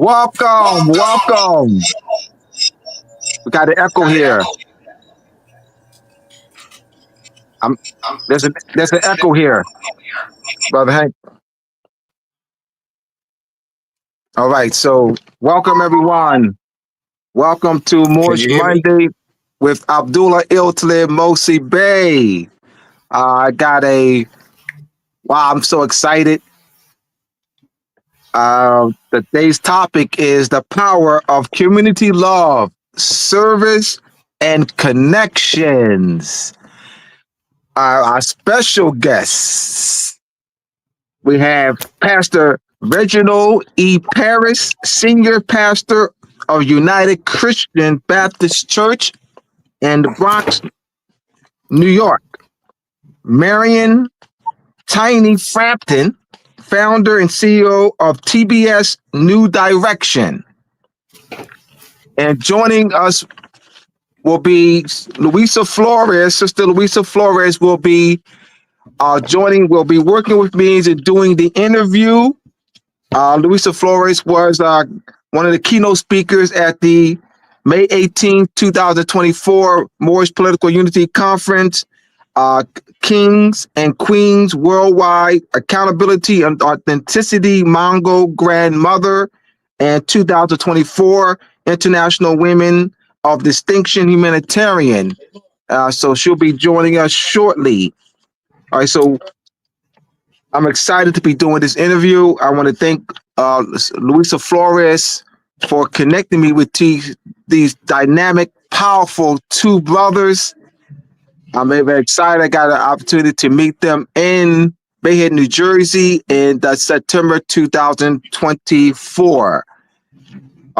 Welcome, welcome. We got an echo here. I'm, there's an echo here, brother Hank. All right, so welcome everyone. Welcome to Can you Moorish hear me? Monday with Abdullah Iltlib Mosi Bey. I got a wow. I'm so excited. Today's topic is the power of community love, service, and connections. Our special guests, we have Pastor Reginald E. Paris, Senior Pastor of United Christian Baptist Church in the Bronx, New York. Marion Tiny Frampton, founder and CEO of TBS New Direction. And joining us will be Luisa Flores. Sister Luisa Flores will be will be working with me and doing the interview. Luisa Flores was one of the keynote speakers at the May 18th, 2024 Moorish Political Unity Conference, Kings and Queens Worldwide Accountability and Authenticity Mongo Grandmother, and 2024 International Women of Distinction Humanitarian. So she'll be joining us shortly. All right, so I'm excited to be doing this interview. I want to thank Luisa Flores for connecting me with these dynamic, powerful two brothers. I'm very excited. I got an opportunity to meet them in Bayhead, New Jersey in September 2024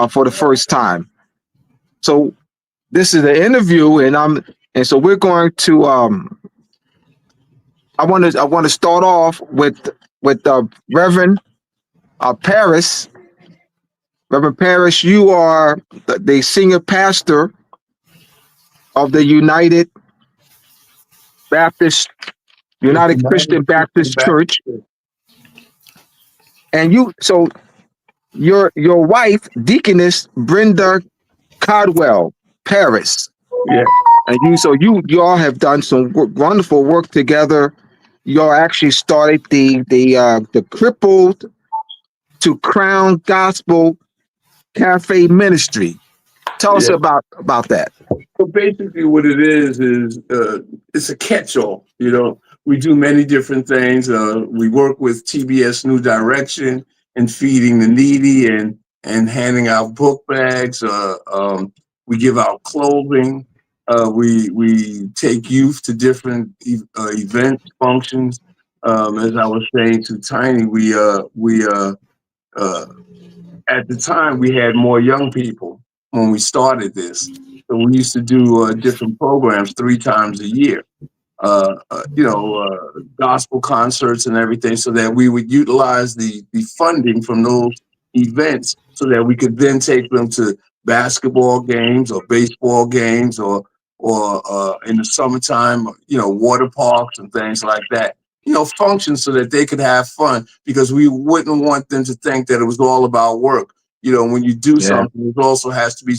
for the first time. So this is the interview, and so we're going to I want to start off with Reverend Paris. Reverend Paris, you are the senior pastor of the United Christian Baptist Church, and your wife, Deaconess Brenda Codwell Paris. Yeah. And you all have done some wonderful work together. You all actually started the Crippled to Crown Gospel Cafe Ministry. Tell us Yeah. about that. So basically, what it is it's a catch-all. We do many different things. We work with TBS New Direction and feeding the needy and handing out book bags. We give out clothing. We take youth to different events, functions. As I was saying to Tiny, we at the time we had more young people when we started this. So we used to do different programs 3 times a year, gospel concerts and everything, so that we would utilize the funding from those events so that we could then take them to basketball games or baseball games or in the summertime, water parks and things like that. Functions so that they could have fun, because we wouldn't want them to think that it was all about work. When you do something, it also has to be,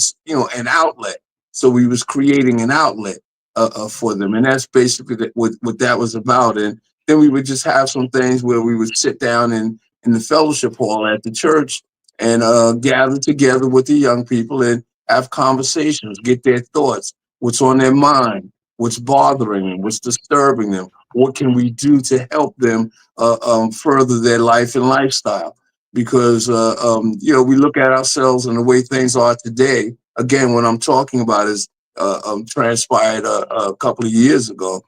an outlet. So we was creating an outlet for them, and that's basically what that was about. And then we would just have some things where we would sit down in the fellowship hall at the church and gather together with the young people and have conversations, get their thoughts, what's on their mind, what's bothering them, what's disturbing them. What can we do to help them further their life and lifestyle? Because, we look at ourselves and the way things are today. Again, what I'm talking about is transpired a couple of years ago,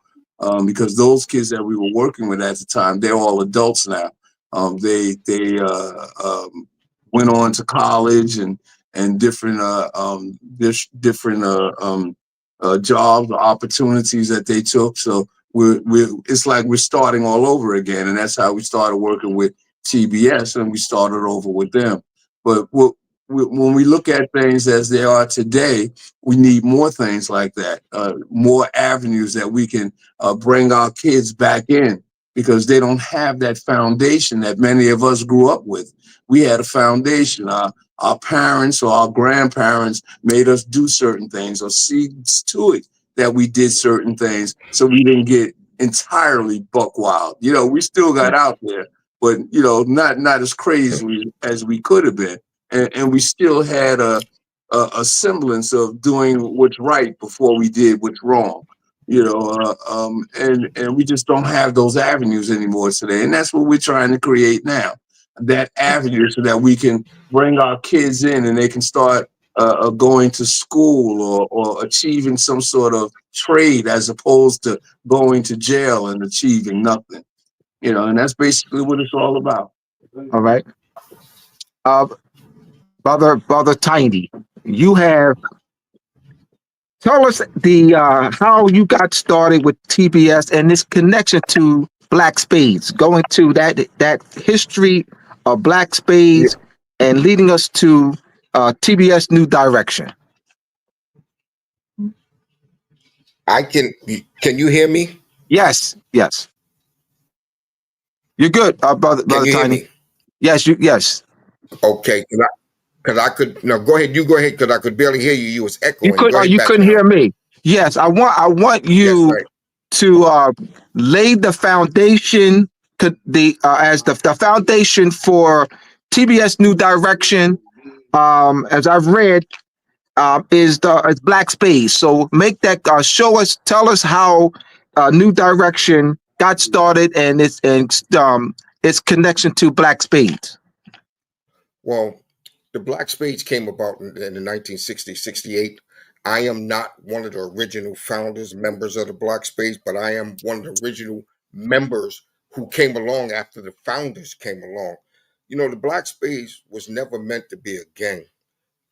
because those kids that we were working with at the time, they're all adults now. They went on to college and different jobs or opportunities that they took. So it's like we're starting all over again, and that's how we started working with TBS, and we started over with them. But when we look at things as they are today, we need more things like that, more avenues that we can bring our kids back in because they don't have that foundation that many of us grew up with. We had a foundation. Our parents or our grandparents made us do certain things or see to it that we did certain things so we didn't get entirely buck wild. We still got out there, but not as crazy as we could have been. And we still had a semblance of doing what's right before we did what's wrong. And we just don't have those avenues anymore today, and that's what we're trying to create now. That avenue so that we can bring our kids in and they can start going to school or achieving some sort of trade as opposed to going to jail and achieving nothing. And that's basically what it's all about. All right. Uh, brother Tiny, you have tell us the how you got started with TBS and this connection to Black Spades, going to that history of Black Yeah, Spades and leading us to TBS New Direction. I can. Can you hear me? Yes, yes, you're good, Can brother you hear Tiny. me? Yes. Okay. Because I could. No, go ahead. You go ahead. Because I could barely hear you. You was echoing. Go ahead You back couldn't now. hear me. Yes, I want Yes, you right. to lay the foundation as the foundation for TBS New Direction. As I've read, is Black Spades. So make that show us, tell us how New Direction got started and its connection to Black Spades. Well, the Black Spades came about in the 1960s, 68. I am not one of the original founders, members of the Black Spades, but I am one of the original members who came along after the founders came along. The Black Spades was never meant to be a gang.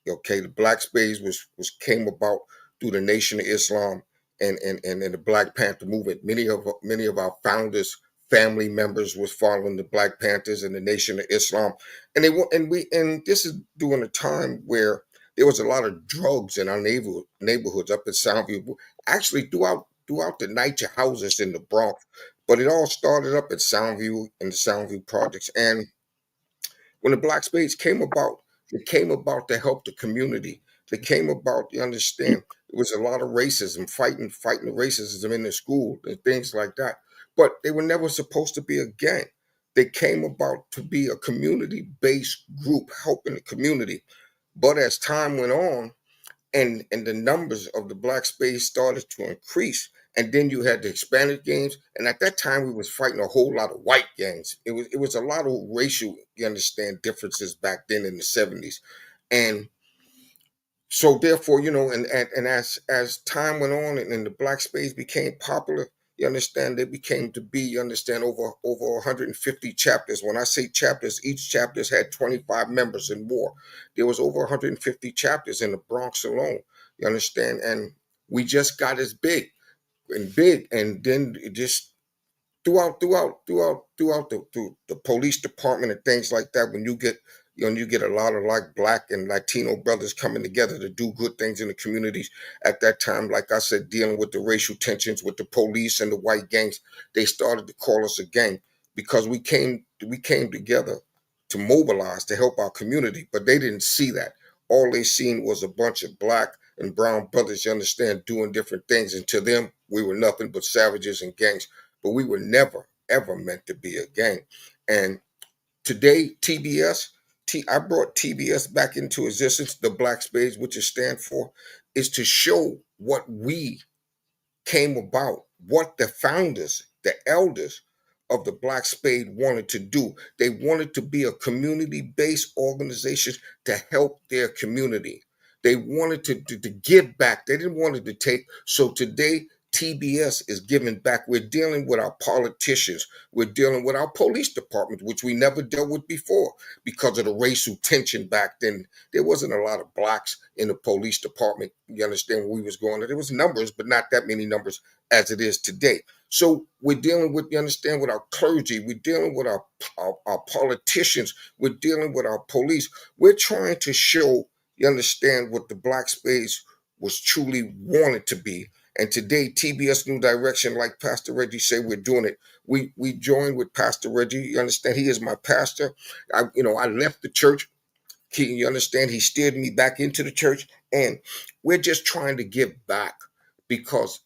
Okay, the Black Spades was came about through the Nation of Islam and the Black Panther movement. Many of our founders, family members, was following the Black Panthers and the Nation of Islam, and they were and this is during a time where there was a lot of drugs in our neighborhoods up in Soundview, actually throughout the night houses in the Bronx. But it all started up at Soundview and the Soundview projects, and when the Black Spades came about, it came about to help the community. They came about, you understand, there was a lot of racism, fighting the racism in the school and things like that. But they were never supposed to be a gang. They came about to be a community-based group helping the community. But as time went on, and the numbers of the Black Spades started to increase, and then you had the Hispanic gangs, and at that time we was fighting a whole lot of white gangs. It was a lot of racial, you understand, differences back then in the 70s. And so therefore, and as time went on and the Black Spades became popular, you understand, they became to be, you understand, over 150 chapters. When I say chapters, each chapters had 25 members and more. There was over 150 chapters in the Bronx alone, you understand, and we just got as big, and then it just throughout the police department and things like that. When you get a lot of like Black and Latino brothers coming together to do good things in the communities at that time, like I said, dealing with the racial tensions with the police and the white gangs, they started to call us a gang because we came together to mobilize to help our community. But they didn't see that. All they seen was a bunch of Black and brown brothers, you understand, doing different things, and to them we were nothing but savages and gangs. But we were never ever meant to be a gang. And today, I brought TBS back into existence. The Black Spades, which it stands for, is to show what we came about, what the founders, the elders of the Black Spade wanted to do. They wanted to be a community-based organization to help their community. They wanted to give back. They didn't want it to take. So today, TBS is giving back. We're dealing with our politicians. We're dealing with our police department, which we never dealt with before because of the racial tension back then. There wasn't a lot of Blacks in the police department. You understand where we was going? There was numbers, but not that many numbers as it is today. So we're dealing with, you understand, with our clergy. We're dealing with our politicians. We're dealing with our police. We're trying to show, you understand, what the Black Spades was truly wanted to be. And today, TBS New Direction, like Pastor Reggie said, we're doing it. We joined with Pastor Reggie. You understand? He is my pastor. I left the church. You understand? He steered me back into the church, and we're just trying to give back because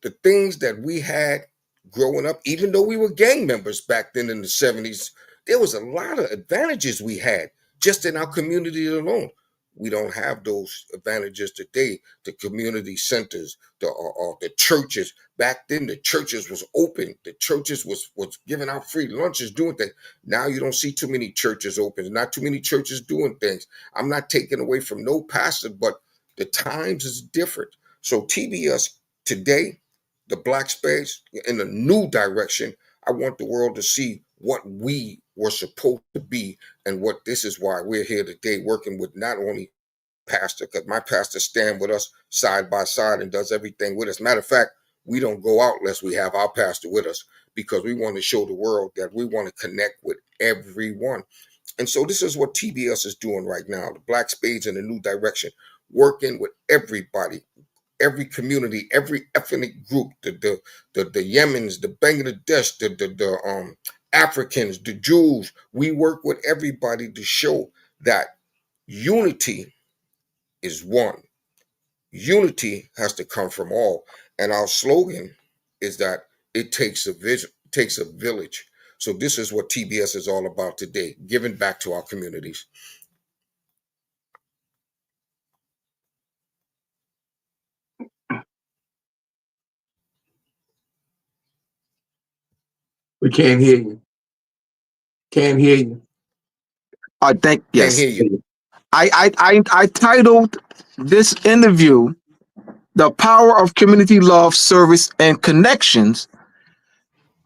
the things that we had growing up, even though we were gang members back then in the 70s, there was a lot of advantages we had just in our community alone. We don't have those advantages today. The community centers, the churches. Back then, the churches was open. The churches was giving out free lunches, doing things. Now you don't see too many churches open. Not too many churches doing things. I'm not taking away from no pastor, but the times is different. So TBS today, the Black Spades in a new direction. I want the world to see what we were supposed to be and what this is why we're here today working with not only pastor, because my pastor stand with us side by side and does everything with us. Matter of fact, we don't go out unless we have our pastor with us because we want to show the world that we want to connect with everyone. And so this is what TBS is doing right now. The Black Spades in a new direction, working with everybody, every community, every ethnic group, the Yemens, the Bangladesh, the Africans, the Jews. We work with everybody to show that unity is one. Unity has to come from all. And our slogan is that it takes a vision, takes a village. So this is what TBS is all about today, giving back to our communities. We can't hear you. Can't hear you. I think Can't yes. hear you. I titled this interview "The Power of Community Love, Service, and Connections,"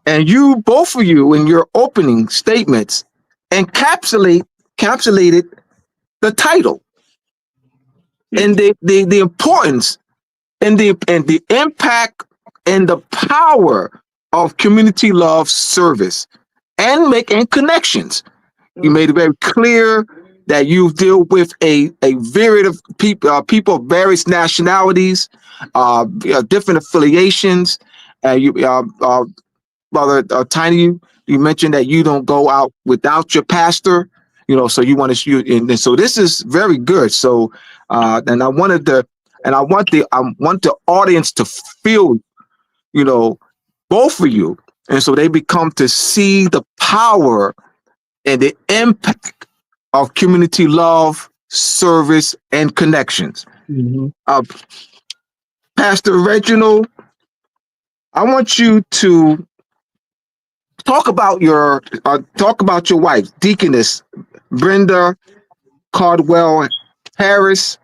and you, both of you, in your opening statements, encapsulated the title and the importance and the impact and the power of community love, service, and making connections. You made it very clear that you deal with a variety of people of various nationalities, different affiliations. Brother Tiny, you mentioned that you don't go out without your pastor. So you want to, and so this is very good. So, and I want the audience to feel, both of you, and so they become to see the power and the impact of community love, service, and connections. Mm-hmm. Pastor Reginald, I want you to talk about your wife, Deaconess Brenda Cardwell Harris,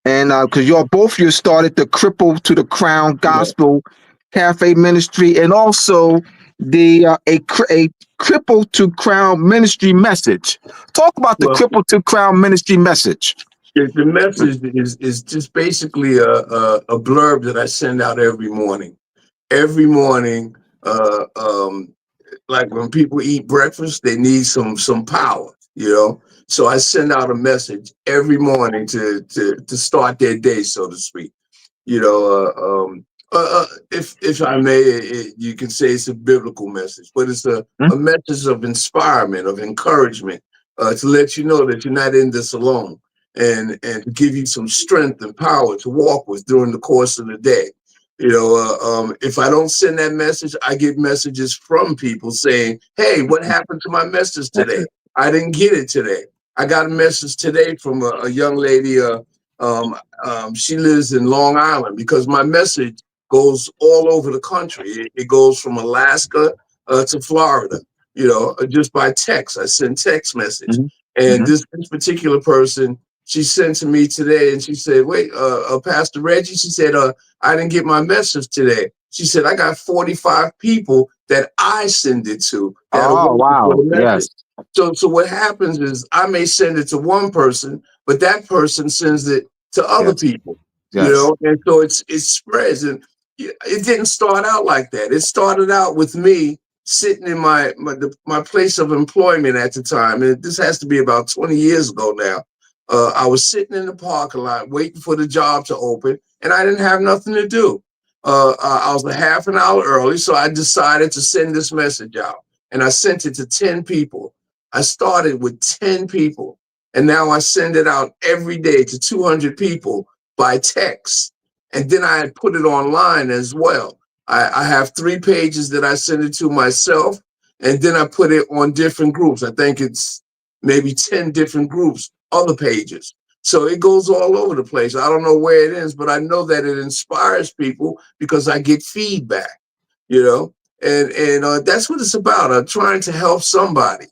and because you started the Crippled to the Crown Gospel Cafe Ministry, and also the a Crippled to Crown Ministry message. Talk about the Crippled to Crown Ministry message. The message is just basically a blurb that I send out every morning. Every morning, like when people eat breakfast, they need some power, So I send out a message every morning to start their day, so to speak. If I may, you can say it's a biblical message, but it's a message of inspirement, of encouragement, to let you know that you're not in this alone, and to give you some strength and power to walk with during the course of the day. If I don't send that message, I get messages from people saying, "Hey, what happened to my message today? I didn't get it today." I got a message today from a young lady. She lives in Long Island, because my message goes all over the country. It goes from Alaska to Florida, just by text. I send text message. And this particular person, she sent to me today, and she said, "Wait, Pastor Reggie," she said, "I didn't get my message today." She said, "I got 45 people that I send it to." Oh, wow. Yes. So what happens is I may send it to one person, but that person sends it to other people, and so it spreads. And it didn't start out like that. It started out with me sitting in my place of employment at the time, and this has to be about 20 years ago now. I was sitting in the parking lot waiting for the job to open, and I didn't have nothing to do. I was a half an hour early, so I decided to send this message out. And I sent it to 10 people. I started with 10 people, and now I send it out every day to 200 people by text. And then I put it online as well. I have 3 pages that I send it to myself, and then I put it on different groups. I think it's maybe 10 different groups, other pages. So it goes all over the place. I don't know where it ends, but I know that it inspires people because I get feedback, you know, and that's what it's about. I'm trying to help somebody,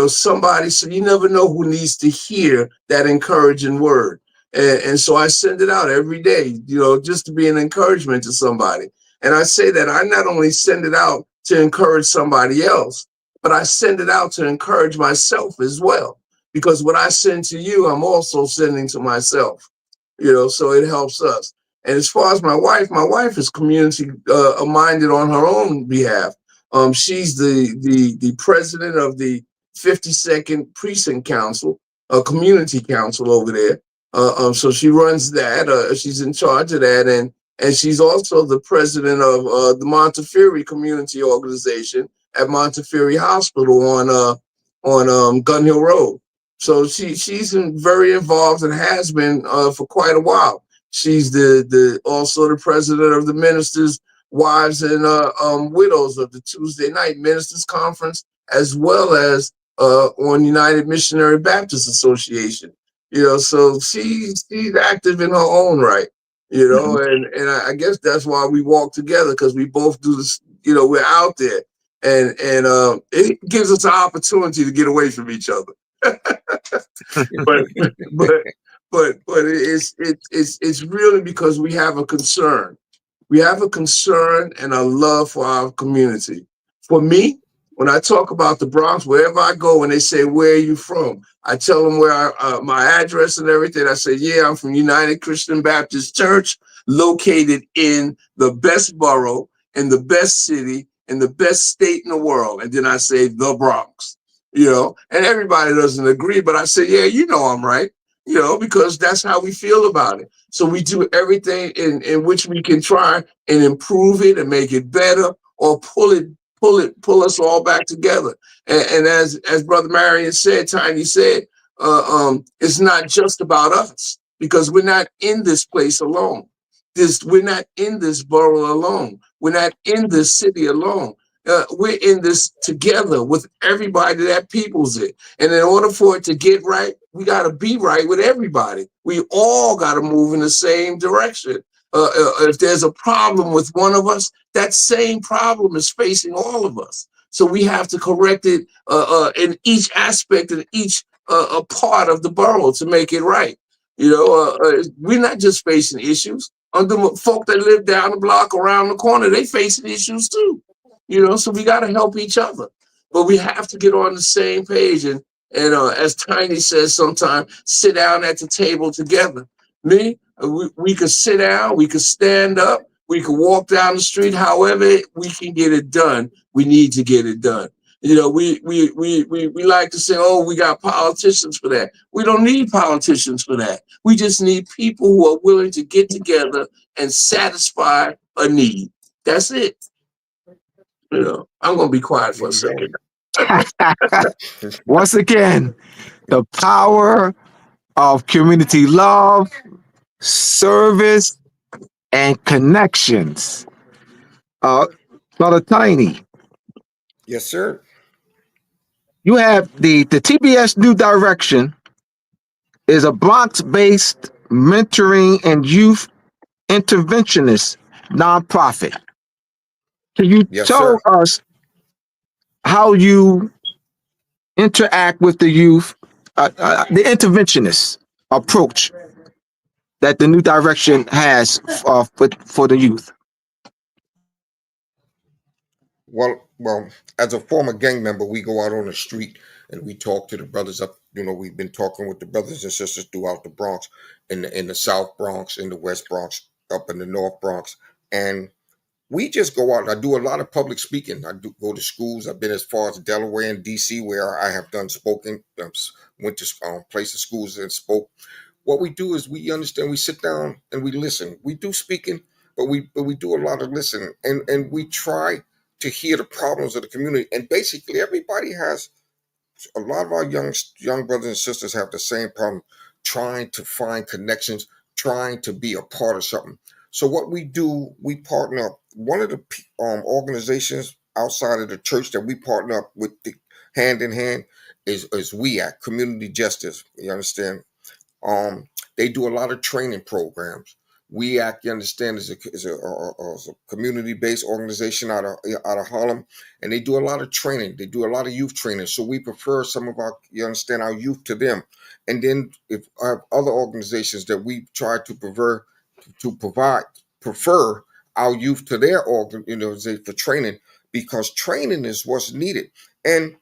somebody. So you never know who needs to hear that encouraging word. And so I send it out every day, just to be an encouragement to somebody. And I say that I not only send it out to encourage somebody else, but I send it out to encourage myself as well, because what I send to you, I'm also sending to myself, so it helps us. And as far as my wife is community minded on her own behalf. She's the president of the 52nd Precinct Council, a community council over there. So she runs that. She's in charge of that, and she's also the president of the Montefiore Community Organization at Montefiore Hospital on Gun Hill Road. So she's very involved and has been for quite a while. She's the also the president of the Ministers' Wives and Widows of the Tuesday Night Ministers Conference, as well as on United Missionary Baptist Association. So she's active in her own right. And I guess that's why we walk together, because we both do this. We're out there, and it gives us an opportunity to get away from each other. but it's really because we have a concern. We have a concern and a love for our community. For me, when I talk about the Bronx, wherever I go, when they say, "Where are you from?" I tell them where my address and everything. I say, "Yeah, I'm from United Christian Baptist Church, located in the best borough, in the best city, in the best state in the world." And then I say, "The Bronx." And everybody doesn't agree, but I say, "Yeah, I'm right," because that's how we feel about it. So we do everything in which we can try and improve it and make it better, or pull us all back together. And as Brother Marion said, Tiny said, it's not just about us, because we're not in this place alone. We're not in this borough alone. We're not in this city alone. We're in this together with everybody that peoples it. And in order for it to get right, we got to be right with everybody. We all got to move in the same direction. If there's a problem with one of us, that same problem is facing all of us. So we have to correct it in each aspect, in each part of the borough to make it right. We're not just facing issues. The folk that live down the block, around the corner, they facing issues too. So we got to help each other, but we have to get on the same page. And as Tiny says, sometimes sit down at the table together. We could sit down, we could stand up, we could walk down the street. However we can get it done, we need to get it done. We like to say, "Oh, we got politicians for that." We don't need politicians for that. We just need people who are willing to get together and satisfy a need. That's it. I'm going to be quiet for a second. Once again, the power of community love, service, and connections. Brother Tiny, Yes, sir. you have the TBS New Direction is a Bronx-based mentoring and youth interventionist nonprofit. Can you Yes, tell sir. us how you interact with the youth, the interventionist approach that the New Direction has for the youth? Well, as a former gang member, we go out on the street and we talk to the brothers up. We've been talking with the brothers and sisters throughout the Bronx, in the South Bronx, in the West Bronx, up in the North Bronx, and we just go out. I do a lot of public speaking. I do go to schools. I've been as far as Delaware and DC, where I have done spoken. Went to places, schools, and spoke. What we do is we understand. We sit down and we listen. We do speaking, but we do a lot of listening, and we try to hear the problems of the community. And basically, everybody has a lot of our young brothers and sisters have the same problem, trying to find connections, trying to be a part of something. So what we do, we partner up. One of the organizations outside of the church that we partner up with, hand in hand, is we at Community Justice. You understand? They do a lot of training programs. We Act, you understand, is a community-based organization out of Harlem, and they do a lot of training. They do a lot of youth training. So we prefer some of our, you understand, our youth to them. And then if I have other organizations that we try to prefer our youth to their organization for training, because training is what's needed. And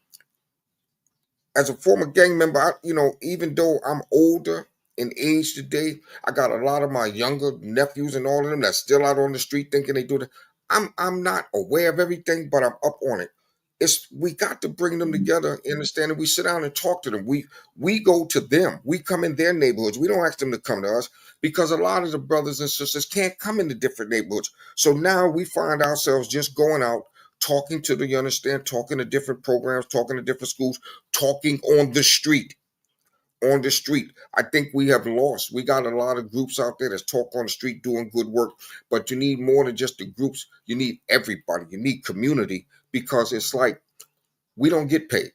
as a former gang member, even though I'm older in age today, I got a lot of my younger nephews and all of them that's still out on the street thinking they do that. I'm not aware of everything, but I'm up on it. We got to bring them together, understand that we sit down and talk to them. We go to them. We come in their neighborhoods. We don't ask them to come to us because a lot of the brothers and sisters can't come into different neighborhoods. So now we find ourselves just going out, talking to the, you understand, talking to different programs, talking to different schools, talking on the street. On the street. I think we have lost. We got a lot of groups out there that talk on the street doing good work, but you need more than just the groups. You need everybody. You need community, because it's like we don't get paid.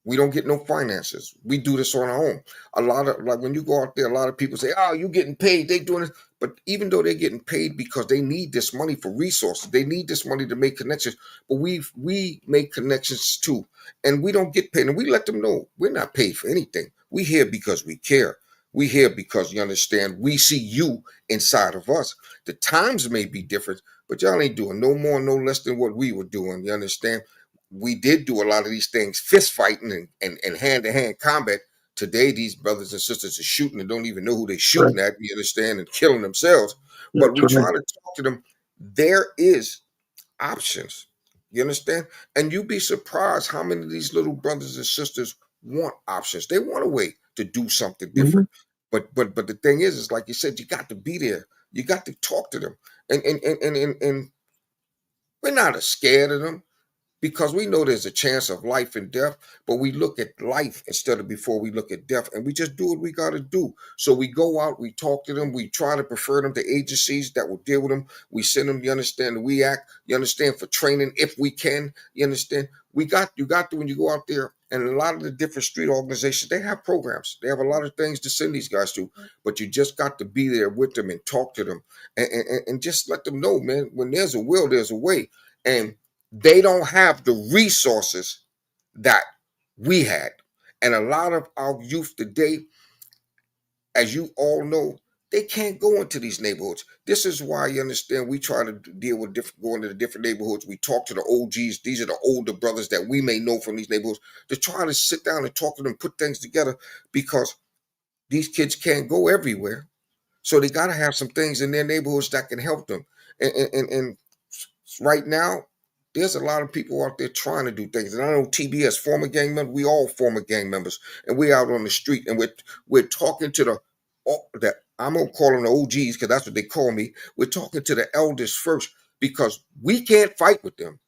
We don't get no finances. We do this on our own. A lot of, like, when you go out there, a lot of people say, "Oh, you getting paid? They doing it." But even though they're getting paid because they need this money for resources, they need this money to make connections. But we make connections too, and we don't get paid. And we let them know we're not paid for anything. We here because we care. We here because, you understand, we see you inside of us. The times may be different, but y'all ain't doing no more, no less than what we were doing. You understand? We did do a lot of these things, fist fighting and hand-to-hand combat. Today, these brothers and sisters are shooting and don't even know who they're Right. shooting at, you understand, and killing themselves. But That's we right. try to talk to them. There is options. You understand? And you'd be surprised how many of these little brothers and sisters want options. They want a way to do something Mhm. different. But the thing is like you said, you got to be there. You got to talk to them. And we're not scared of them, because we know there's a chance of life and death, but we look at life instead of before we look at death, and we just do what we got to do. So we go out, we talk to them, we try to prefer them to agencies that will deal with them. We send them, you understand, we act, you understand, for training if we can, you understand. You got to, when you go out there, and a lot of the different street organizations, they have programs. They have a lot of things to send these guys to, but you just got to be there with them and talk to them, and just let them know, man, when there's a will, there's a way. And they don't have the resources that we had. And a lot of our youth today, as you all know, they can't go into these neighborhoods. This is why, you understand, we try to deal with going to the different neighborhoods. We talk to the OGs. These are the older brothers that we may know from these neighborhoods, to try to sit down and talk to them, put things together, because these kids can't go everywhere. So they got to have some things in their neighborhoods that can help them. And right now, there's a lot of people out there trying to do things. And I know TBS, former gang members, we all former gang members, and we out on the street, and we're talking to the I'm gonna call them the OGs, because that's what they call me. We're talking to the elders first, because we can't fight with them.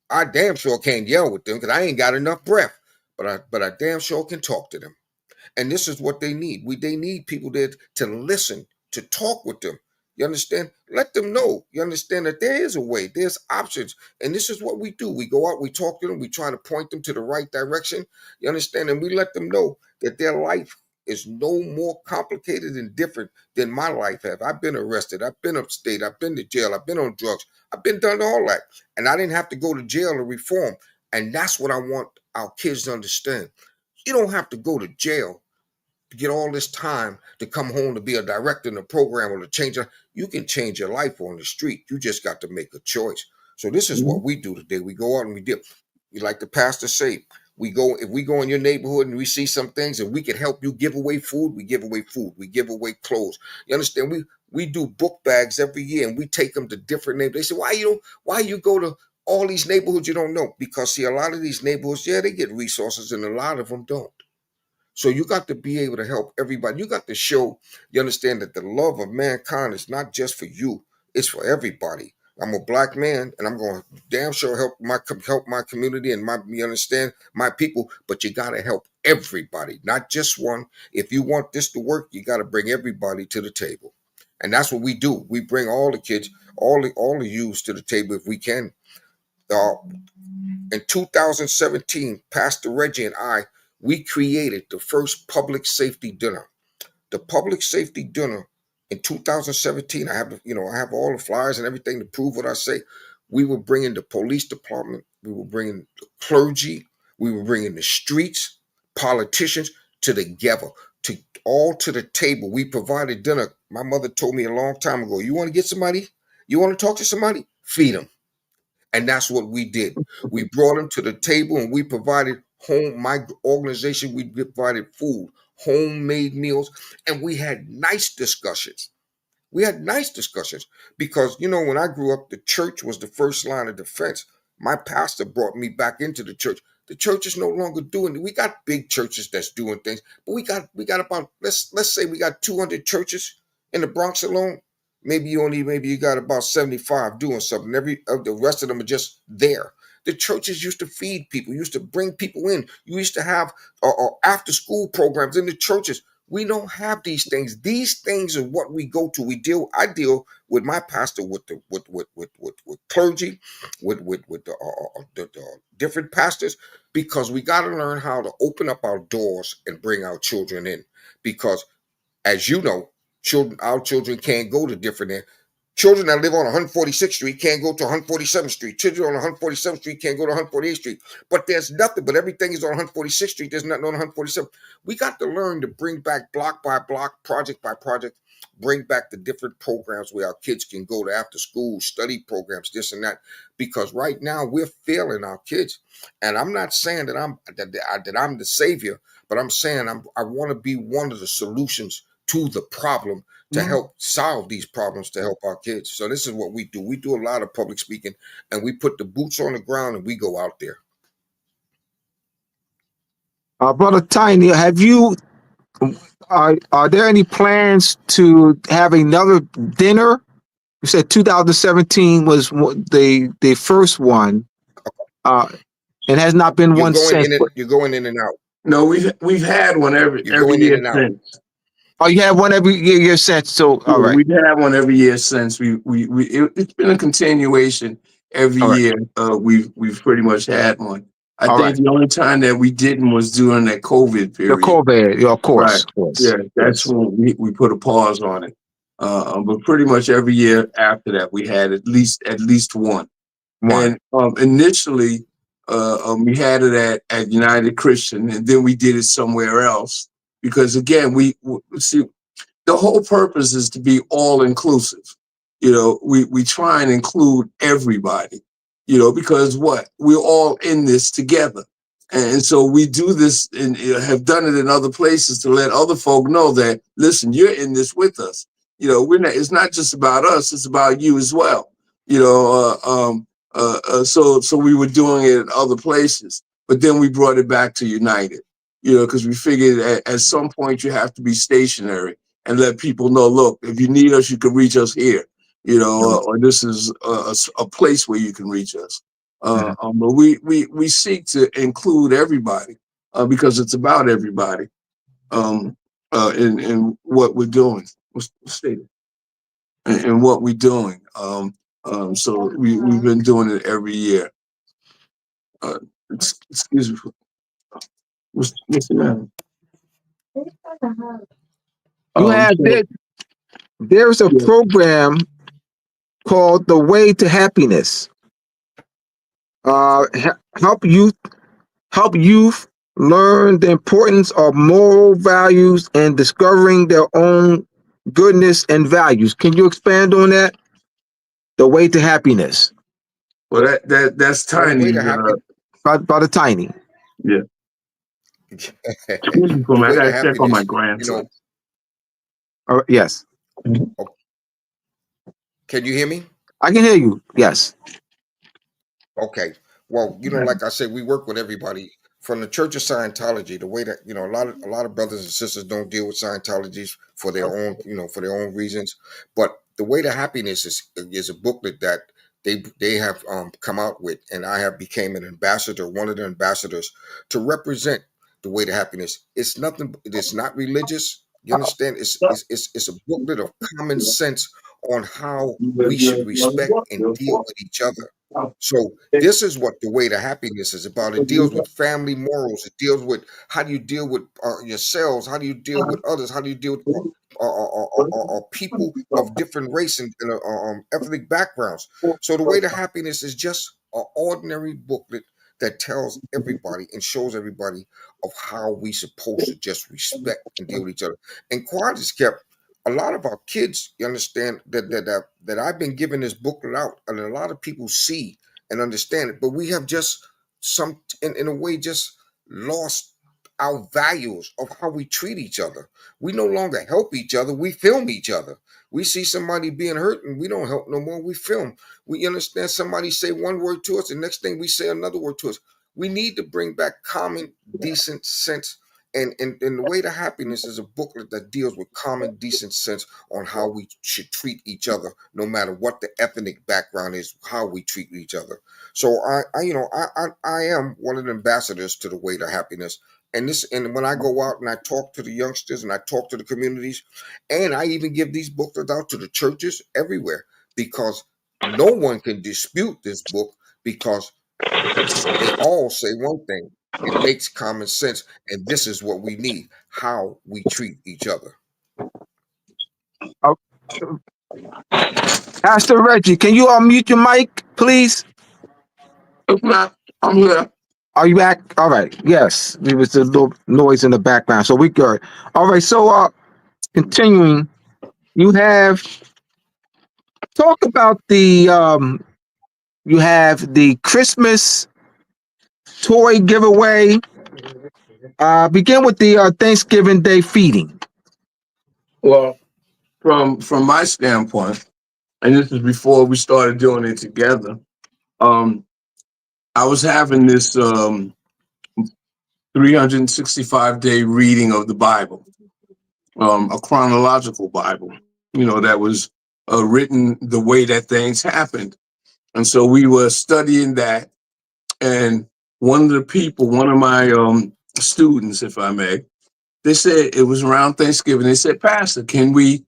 I damn sure can't yell with them, because I ain't got enough breath. But I damn sure can talk to them. And this is what they need. They need people there to listen, to talk with them. You understand? Let them know. You understand that there is a way, there's options. And this is what we do. We go out, we talk to them, we try to point them to the right direction. You understand? And we let them know that their life is no more complicated and different than my life has. I've been arrested, I've been upstate, I've been to jail, I've been on drugs, I've been done all that. And I didn't have to go to jail to reform. And that's what I want our kids to understand. You don't have to go to jail to get all this time to come home to be a director in a program or to change it. You can change your life on the street. You just got to make a choice. So this is Mhm. what we do today. We go out and we do. We, like the pastor say, if we go in your neighborhood and we see some things and we can help you give away food, we give away food. We give away clothes. You understand? We do book bags every year, and we take them to different neighborhoods. They say, why you go to all these neighborhoods you don't know? Because see, a lot of these neighborhoods, yeah, they get resources, and a lot of them don't. So you got to be able to help everybody. You got to show, you understand, that the love of mankind is not just for you. It's for everybody. I'm a black man, and I'm going to damn sure help my community and you understand my people. But you got to help everybody, not just one. If you want this to work, you got to bring everybody to the table, and that's what we do. We bring all the kids, all the youths to the table if we can. Uh, in 2017, Pastor Reggie and I, we created the first public safety dinner. The public safety dinner in 2017, I have all the flyers and everything to prove what I say. We were bringing the police department, we were bringing the clergy, we were bringing the streets, politicians together, to all to the table. We provided dinner. My mother told me a long time ago, you want to get somebody, you want to talk to somebody, feed them. And that's what we did. We brought them to the table and we provided my organization, we provided food, homemade meals, and we had nice discussions. We had nice discussions because, when I grew up, the church was the first line of defense. My pastor brought me back into the church. The church is no longer doing it. We got big churches that's doing things, but we got about, let's say we got 200 churches in the Bronx alone. Maybe you got about 75 doing something. The rest of them are just there. The churches used to feed people, used to bring people in. You used to have after school programs in the churches. We don't have these things. These things are what we go to. I deal with my pastor with clergy, with the different pastors, because we got to learn how to open up our doors and bring our children in. Because, as you know, our children can't go to different. Children that live on 146th Street can't go to 147th Street. Children on 147th Street can't go to 148th Street. But there's nothing, but everything is on 146th Street. There's nothing on 147th. We got to learn to bring back block by block, project by project, bring back the different programs where our kids can go to after school, study programs, this and that. Because right now we're failing our kids. And I'm not saying that I'm the savior, but I'm saying I want to be one of the solutions to the problem, to help solve these problems, to help our kids. So this is what we do. We do a lot of public speaking, and we put the boots on the ground and we go out there. Brother Tiny, are there any plans to have another dinner? You said 2017 was the first one. It has not been one since. You're going in and out. No, we've had one every year since. Oh, you have one every year since. So all right, we've had one every year since. It's been a continuation every year. We've pretty much had one. I think the only time that we didn't was during that COVID period. The COVID, yeah, of course. Right. Yeah, that's when we put a pause on it. But pretty much every year after that, we had at least one. And initially, we had it at United Christian, and then we did it somewhere else because again, we see the whole purpose is to be all inclusive. We try and include everybody. Because we're all in this together. And so we do this and have done it in other places to let other folk know that, listen, you're in this with us. It's not just about us, it's about you as well. So we were doing it in other places, but then we brought it back to United, because we figured at some point you have to be stationary and let people know, look, if you need us, you can reach us here. Or this is a place where you can reach us. But we seek to include everybody because it's about everybody in what we're doing. What's stated? In what we're doing. So we've been doing it every year. Excuse me. What's the matter? There's a program called The Way to Happiness. Help youth learn the importance of moral values and discovering their own goodness and values. Can you expand on that? The Way to Happiness. Well, that's Tiny. By Tiny. Yeah. Excuse me for a minute. I gotta check on my grandson. Yes. Can you hear me? I can hear you. Yes. Okay. Well, like I said, we work with everybody from the Church of Scientology. The way that a lot of brothers and sisters don't deal with Scientology for their own, for their own reasons. But The Way to Happiness is a booklet that they have come out with, and I have became an ambassador, one of the ambassadors to represent the Way to Happiness. It's nothing. It's not religious. You understand? It's a booklet of common sense on how we should respect and deal with each other. So this is what the Way to Happiness is about. It deals with family morals. It deals with how do you deal with yourselves, how do you deal with others, how do you deal with people of different race and ethnic backgrounds. So the Way to Happiness is just an ordinary booklet that tells everybody and shows everybody of how we supposed to just respect and deal with each other. And quiet is kept. A lot of our kids, you understand that I've been giving this booklet out, and a lot of people see and understand it, but we have just in a way just lost our values of how we treat each other. We no longer help each other, we film each other. We see somebody being hurt and we don't help no more, we film. We understand somebody say one word to us, the next thing we say another word to us. We need to bring back common, decent sense. And The Way to Happiness is a booklet that deals with common, decent sense on how we should treat each other, no matter what the ethnic background is, how we treat each other. So I am one of the ambassadors to the Way to Happiness. And when I go out and I talk to the youngsters and I talk to the communities, and I even give these booklets out to the churches everywhere, because no one can dispute this book, because they all say one thing. It makes common sense, and this is what we need: how we treat each other. Uh, Pastor Reggie, can you unmute your mic, please? If not, I'm here. Are you back? All right. Yes, there was a little noise in the background, so we good. All right. So, continuing, you have talk about the you have the Christmas toy giveaway. Begin with the Thanksgiving Day feeding. Well, from my standpoint, and this is before we started doing it together, I was having this 365-day reading of the Bible, a chronological Bible, that was written the way that things happened. And so we were studying that. And one of my students, if I may, they said it was around Thanksgiving. They said, Pastor, can we,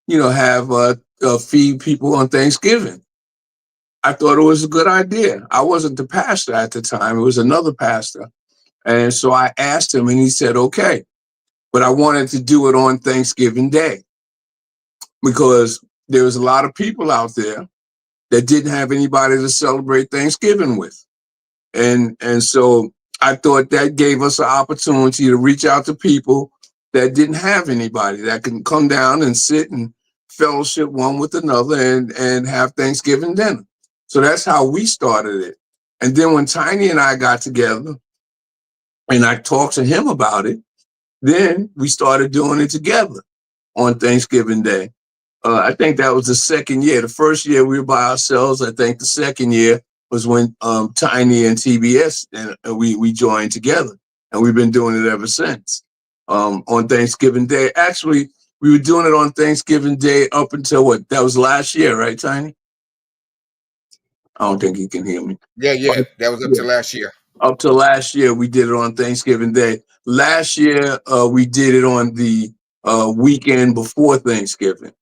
have feed people on Thanksgiving? I thought it was a good idea. I wasn't the pastor at the time. It was another pastor. And so I asked him and he said, okay, but I wanted to do it on Thanksgiving Day because there was a lot of people out there that didn't have anybody to celebrate Thanksgiving with. And so I thought that gave us an opportunity to reach out to people that didn't have anybody that can come down and sit and fellowship one with another and have Thanksgiving dinner. So that's how we started it. And then when Tiny and I got together and I talked to him about it, then we started doing it together on Thanksgiving Day. I think that was the second year. The first year we were by ourselves. I think the second year was when Tiny and TBS and we joined together, and we've been doing it ever since. On Thanksgiving Day, actually, we were doing it on Thanksgiving Day up until what? That was last year, right, Tiny? I don't think he can hear me. Yeah, that was up to last year. Up to last year, we did it on Thanksgiving Day. Last year, we did it on the weekend before Thanksgiving.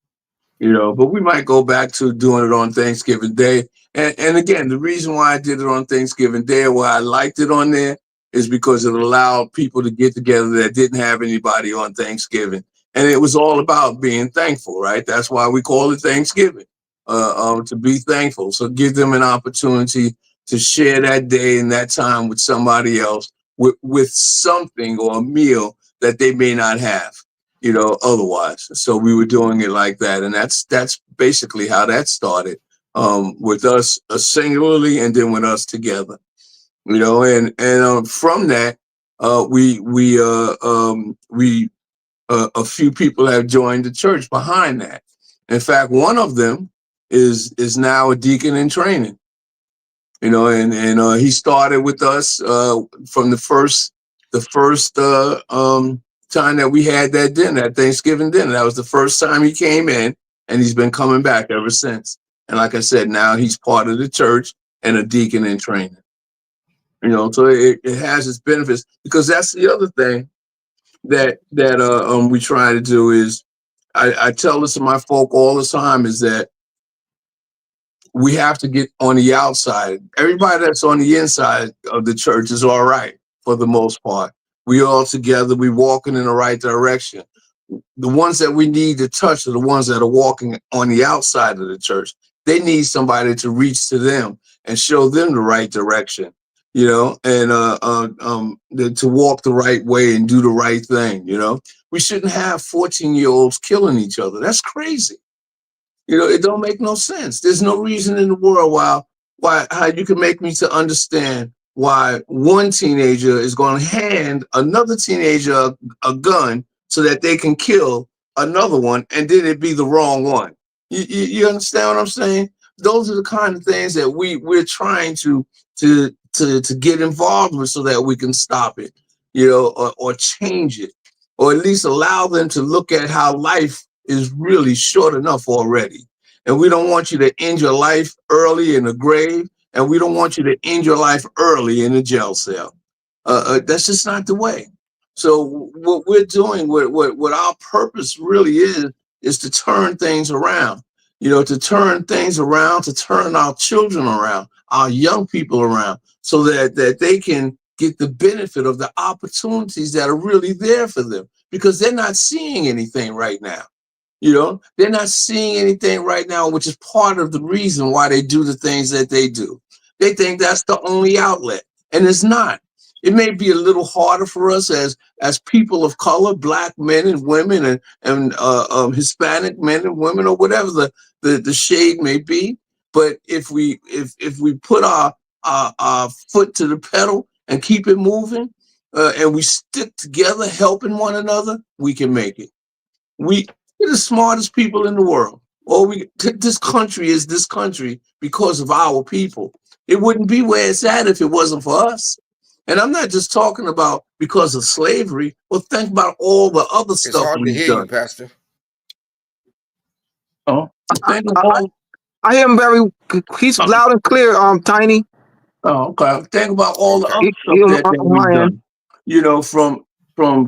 But we might go back to doing it on Thanksgiving Day. And again, the reason why I did it on Thanksgiving Day or why I liked it on there is because it allowed people to get together that didn't have anybody on Thanksgiving. And it was all about being thankful, right? That's why we call it Thanksgiving, to be thankful. So give them an opportunity to share that day and that time with somebody else with something or a meal that they may not have. Otherwise. So we were doing it like that. And that's basically how that started, with us singularly and then with us together, and from that, a few people have joined the church behind that. In fact, one of them is now a deacon in training, and he started with us from the first time that we had that dinner, that Thanksgiving dinner. That was the first time he came in, and he's been coming back ever since. And like I said, now he's part of the church and a deacon in training. So it has its benefits, because that's the other thing that we try to do is, I tell this to my folk all the time, is that we have to get on the outside. Everybody that's on the inside of the church is all right for the most part. We all together, we walking in the right direction. The ones that we need to touch are the ones that are walking on the outside of the church. They need somebody to reach to them and show them the right direction, and to walk the right way and do the right thing. We shouldn't have 14-year-olds killing each other. That's crazy. It don't make no sense. There's no reason in the world why how you can make me to understand why one teenager is going to hand another teenager a gun so that they can kill another one, and then it be the wrong one. You understand what I'm saying? Those are the kind of things that we're trying to get involved with, so that we can stop it, or change it, or at least allow them to look at how life is really short enough already. And we don't want you to end your life early in the grave, and we don't want you to end your life early in a jail cell. That's just not the way. So what we're doing, what our purpose really is to turn things around, to turn things around, to turn our children around, our young people around, so that they can get the benefit of the opportunities that are really there for them, because they're not seeing anything right now. They're not seeing anything right now, which is part of the reason why they do the things that they do. They think that's the only outlet, and it's not. It may be a little harder for us as people of color, Black men and women, and Hispanic men and women, or whatever the shade may be. But if we put our foot to the pedal and keep it moving, and we stick together, helping one another, we can make it. We're the smartest people in the world. This country is this country because of our people. It wouldn't be where it's at if it wasn't for us. And I'm not just talking about because of slavery. Well, think about all the other It's stuff hard to we've hear done. you, Pastor. Oh, think of I, all. I am very. He's loud and clear. Tiny. Oh, okay. Think about all the Okay. other stuff that On we've my end. done. From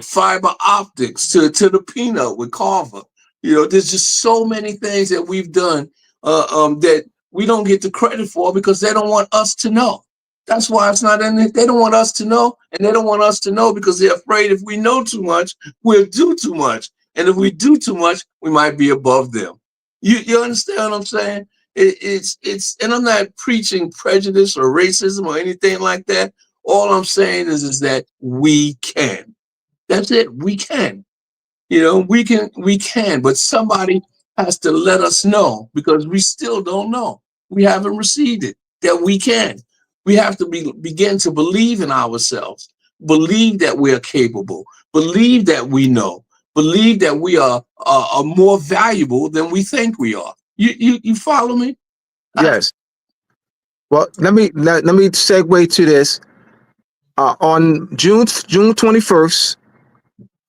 fiber optics to the peanut with Carver. There's just so many things that we've done that we don't get the credit for, because they don't want us to know. That's why it's not in it. They don't want us to know, and they don't want us to know because they're afraid if we know too much, we'll do too much. And if we do too much, we might be above them. You understand what I'm saying? It's and I'm not preaching prejudice or racism or anything like that. All I'm saying is that we can. That's it. We can. We can, but somebody has to let us know, because we still don't know. We haven't received it, that we can. We have to begin to believe in ourselves, believe that we are capable, believe that we know, believe that we are more valuable than we think we are. You follow me? Yes. Well, let me segue to this. On June 21st,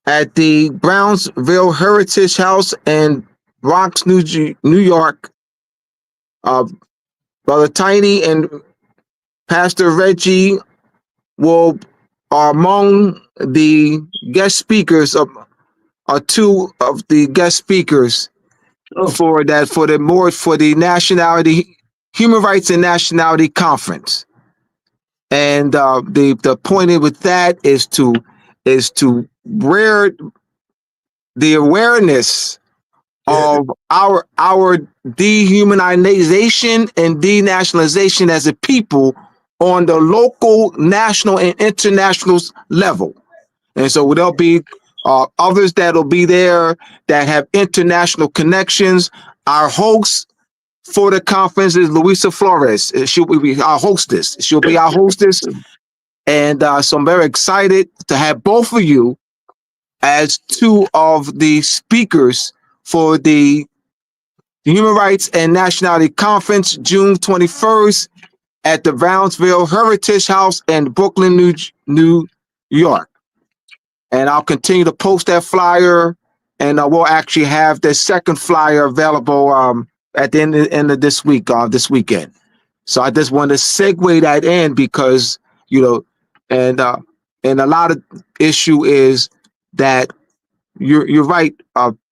at the Brownsville Heritage House in Bronx, New York, Brother Tiny and Pastor Reggie are among the guest speakers are two of the guest speakers for the Nationality, Human Rights and Nationality Conference. And the point with that is to rear the awareness of our dehumanization and denationalization as a people on the local, national, and international level. And so there'll be others that'll be there that have international connections. Our host for the conference is Luisa Flores. She'll be our hostess. And so I'm very excited to have both of you as two of the speakers for the Human Rights and Nationality Conference, June 21st at the Brownsville Heritage House in Brooklyn, New York. And I'll continue to post that flyer and we'll actually have the second flyer available at the end of this week, this weekend. So I just want to segue that in because and a lot of issue is that you're right,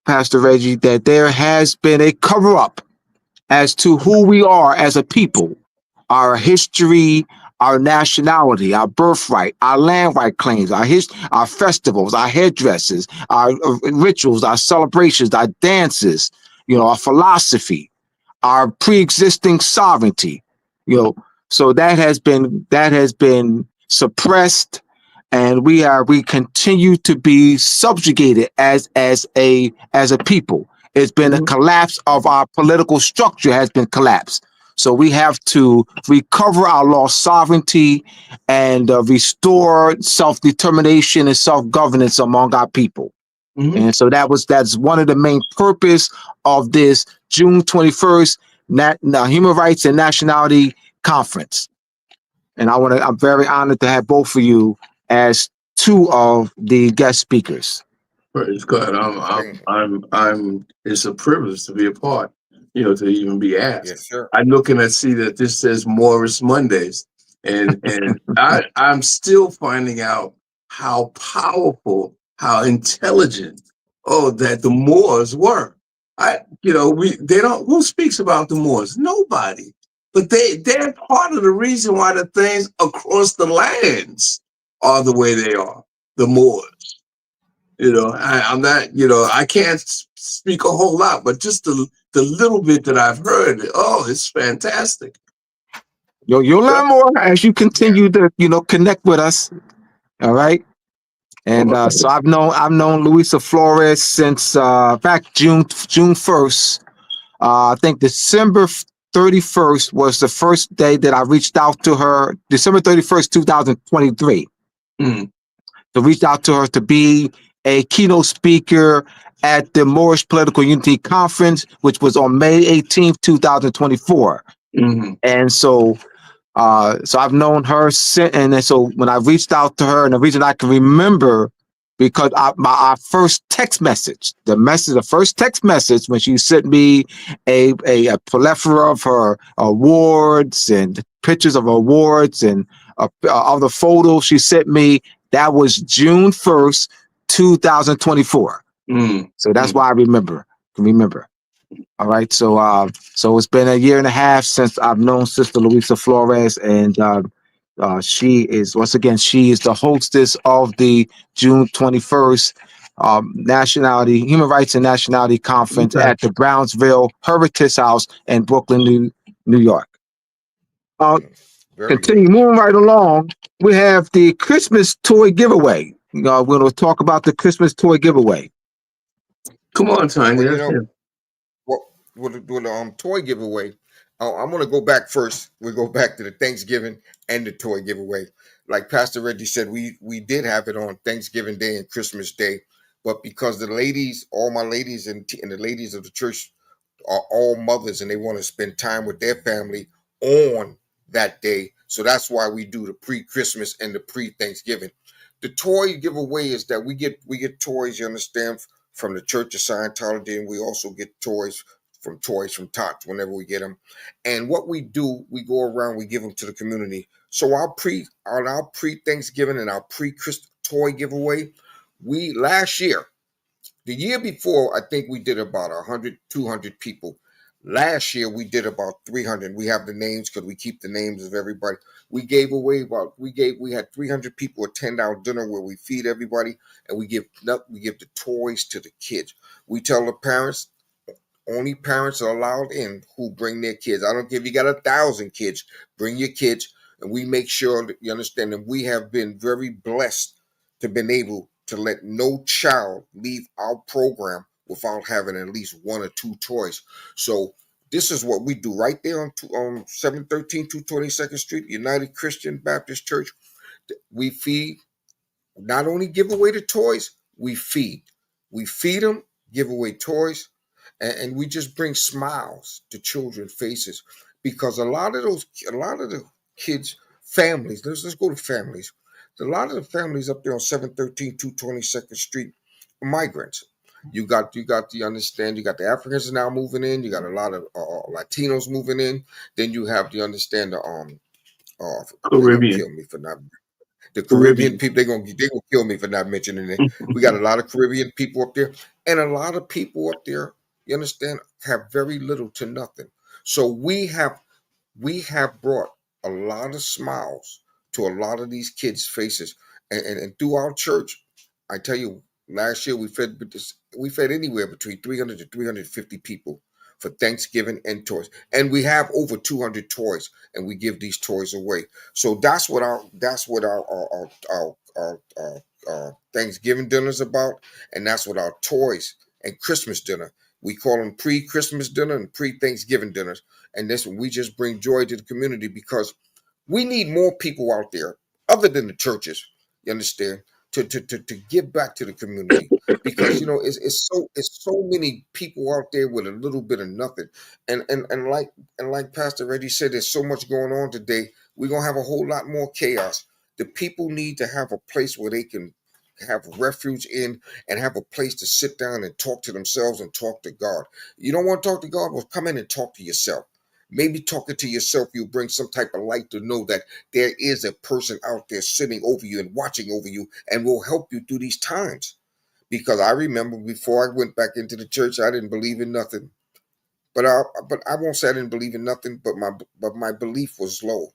Pastor Reggie, that there has been a cover up as to who we are as a people, our history, our nationality, our birthright, our land right claims, our festivals, our headdresses, our rituals, our celebrations, our dances, our philosophy, our pre-existing sovereignty. So that has been suppressed, and we continue to be subjugated as a people. It's been a collapse of our political structure has been collapsed. So we have to recover our lost sovereignty and restore self-determination and self-governance among our people. And so that's one of the main purpose of this June 21st Human Rights and Nationality Conference. And I'm very honored to have both of you as two of the guest speakers. Praise God. It's a privilege to be a part, to even be asked. Yes, sir. I'm looking to see that this says Moorish Mondays. And I'm still finding out how powerful, how intelligent, that the Moors were. Who speaks about the Moors? Nobody. But they're part of the reason why the things across the lands are the way they are, the Moors. I'm not, I can't speak a whole lot, but just the little bit that I've heard, it's fantastic. You'll learn more as you continue to, connect with us. All right. And so I've known Luisa Flores since back June 1st. I think December 31st was the first day that I reached out to her. December 31st, 2023. To reach out to her to be a keynote speaker at the Moorish Political Unity Conference, which was on May 18th, 2024. And so I've known her since, and so when I reached out to her, and the reason I can remember, because our first text message, the first text message when she sent me a plethora of her awards and pictures of awards and other photos she sent me, that was June 1st, 2024. So that's why I remember. All right. So it's been a year and a half since I've known Sister Luisa Flores, and she is the hostess of the June 21st Human Rights and Nationality Conference at the Brownsville Heritage House in Brooklyn, New York. Continue moving right along. We have the Christmas toy giveaway. We're going to talk about the Christmas toy giveaway. Come on, Tiny. With the toy giveaway, I'm going to go back first. We go back to the Thanksgiving and the toy giveaway. Like Pastor Reggie said, we did have it on Thanksgiving Day and Christmas Day, but because the ladies, all my ladies and the ladies of the church are all mothers and they want to spend time with their family on that day, so that's why we do the pre-Christmas and the pre-Thanksgiving. The toy giveaway is that we get toys, you understand, from the Church of Scientology, and we also get toys from Tots whenever we get them. And what we do, we go around, we give them to the community. So our pre-Thanksgiving and our pre-Christmas toy giveaway, last year, the year before, I think we did about 100, 200 people. Last year, we did about 300. We have the names because we keep the names of everybody. We had 300 people attend our dinner where we feed everybody, and we give the toys to the kids. We tell the parents, only parents are allowed in who bring their kids. I don't care if you got 1,000 kids, bring your kids, and we make sure that you understand that we have been very blessed to been able to let no child leave our program without having at least one or two toys. So this is what we do right there on 713 222nd Street, United Christian Baptist Church. We feed, not only give away the toys, we feed. We feed them, give away toys, and we just bring smiles to children's faces, because a lot of the kids' families, let's go to families. A lot of the families up there on 713 222nd Street are migrants. You got to understand. You got the Africans now moving in. You got a lot of Latinos moving in. Then you have to understand the they're gonna Caribbean. kill me for not the Caribbean Caribbean. people. They gonna kill me for not mentioning it. We got a lot of Caribbean people up there, and a lot of people up there. You understand? Have very little to nothing. So we have brought a lot of smiles to a lot of these kids' faces, and through our church, I tell you, last year we fed anywhere between 300 to 350 people for Thanksgiving and toys, and we have over 200 toys, and we give these toys away. So that's what our Thanksgiving dinner is about, and that's what our toys and Christmas dinner. We call them pre-Christmas dinner and pre-Thanksgiving dinners, and this we just bring joy to the community because we need more people out there other than the churches. You understand? To give back to the community because it's so many people out there with a little bit of nothing, and like Pastor Reggie said, there's so much going on today. We're gonna have a whole lot more chaos. The people need to have a place where they can have refuge in and have a place to sit down and talk to themselves and talk to God. You don't want to talk to God? Well, come in and talk to yourself. Maybe talking to yourself, you'll bring some type of light to know that there is a person out there sitting over you and watching over you and will help you through these times. Because I remember before I went back into the church, I didn't believe in nothing. But I won't say I didn't believe in nothing, but my belief was low.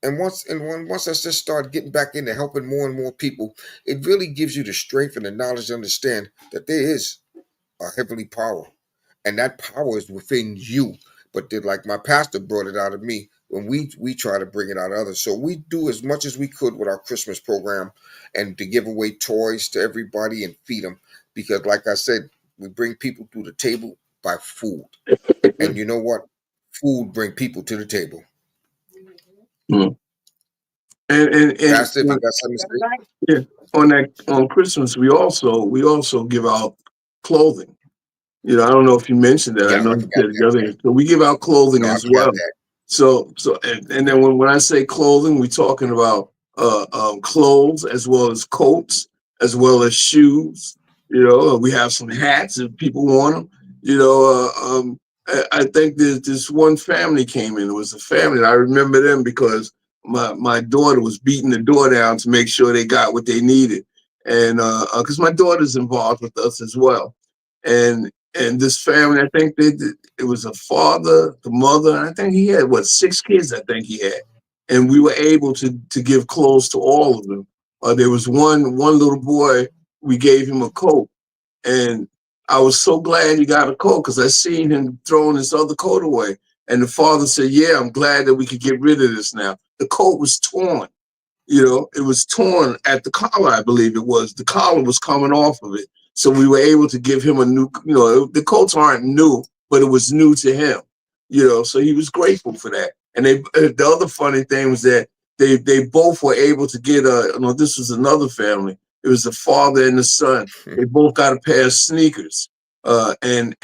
And once I just started getting back into helping more and more people, it really gives you the strength and the knowledge to understand that there is a heavenly power, and that power is within you. But then, like my pastor brought it out of me, when we try to bring it out of others. So we do as much as we could with our Christmas program, and to give away toys to everybody and feed them, because, like I said, we bring people to the table by food, and you know what? Food bring people to the table. Mm. And Pastor, if you got something to say, yeah, on Christmas we also give out clothing. I don't know if you mentioned that. I yeah, know I you forgot said the that. other. So we give out clothing No, I as forgot well. that. And then when I say clothing, we're talking about clothes as well as coats, as well as shoes. We have some hats if people want them. I think there's this one family came in. It was a family, and I remember them because my daughter was beating the door down to make sure they got what they needed, and because my daughter's involved with us as well, and this family, I think it was a father, the mother, and I think he had what 6 kids. I think he had, and we were able to give clothes to all of them. There was one little boy. We gave him a coat, and I was so glad he got a coat because I seen him throwing his other coat away. And the father said, "Yeah, I'm glad that we could get rid of this now." The coat was torn. It was torn at the collar, I believe it was. The collar was coming off of it. So we were able to give him a new, the coats aren't new, but it was new to him, so he was grateful for that. And the other funny thing was that they both were able to get this was another family. It was the father and the son. They both got a pair of sneakers. And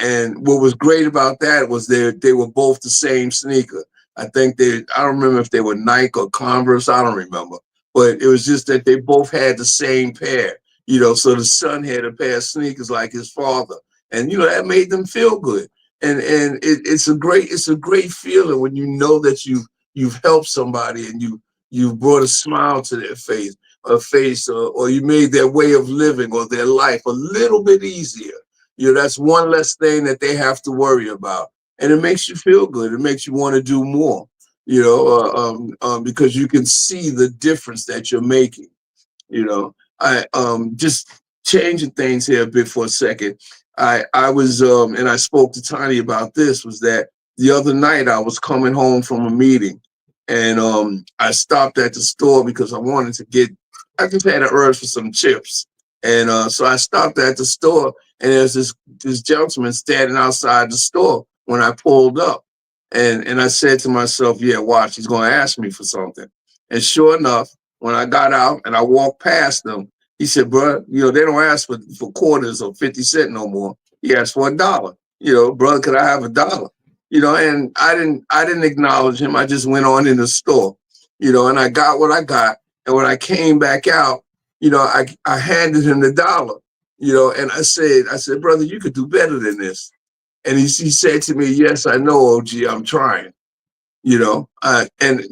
what was great about that was they were both the same sneaker. I don't remember if they were Nike or Converse. I don't remember, but it was just that they both had the same pair, so the son had a pair of sneakers like his father, and that made them feel good. And it's a great feeling when you know that you've helped somebody and you've brought a smile to their face, or you made their way of living or their life a little bit easier. That's one less thing that they have to worry about, and it makes you feel good. It makes you want to do more, because you can see the difference that you're making. I just changing things here a bit for a second. I was and I spoke to Tiny about this, was that the other night I was coming home from a meeting, and I stopped at the store because I just had an urge for some chips. And so I stopped at the store, and there's this gentleman standing outside the store when I pulled up. And I said to myself, yeah, watch, he's going to ask me for something. And sure enough, when I got out and I walked past him, he said, bro, they don't ask for quarters or 50 cents no more. He asked for $1. Brother, could I have $1? And I didn't acknowledge him. I just went on in the store, and I got what I got. And when I came back out, I handed him the dollar. And I said, brother, you could do better than this. And he said to me, yes, I know, OG, I'm trying, and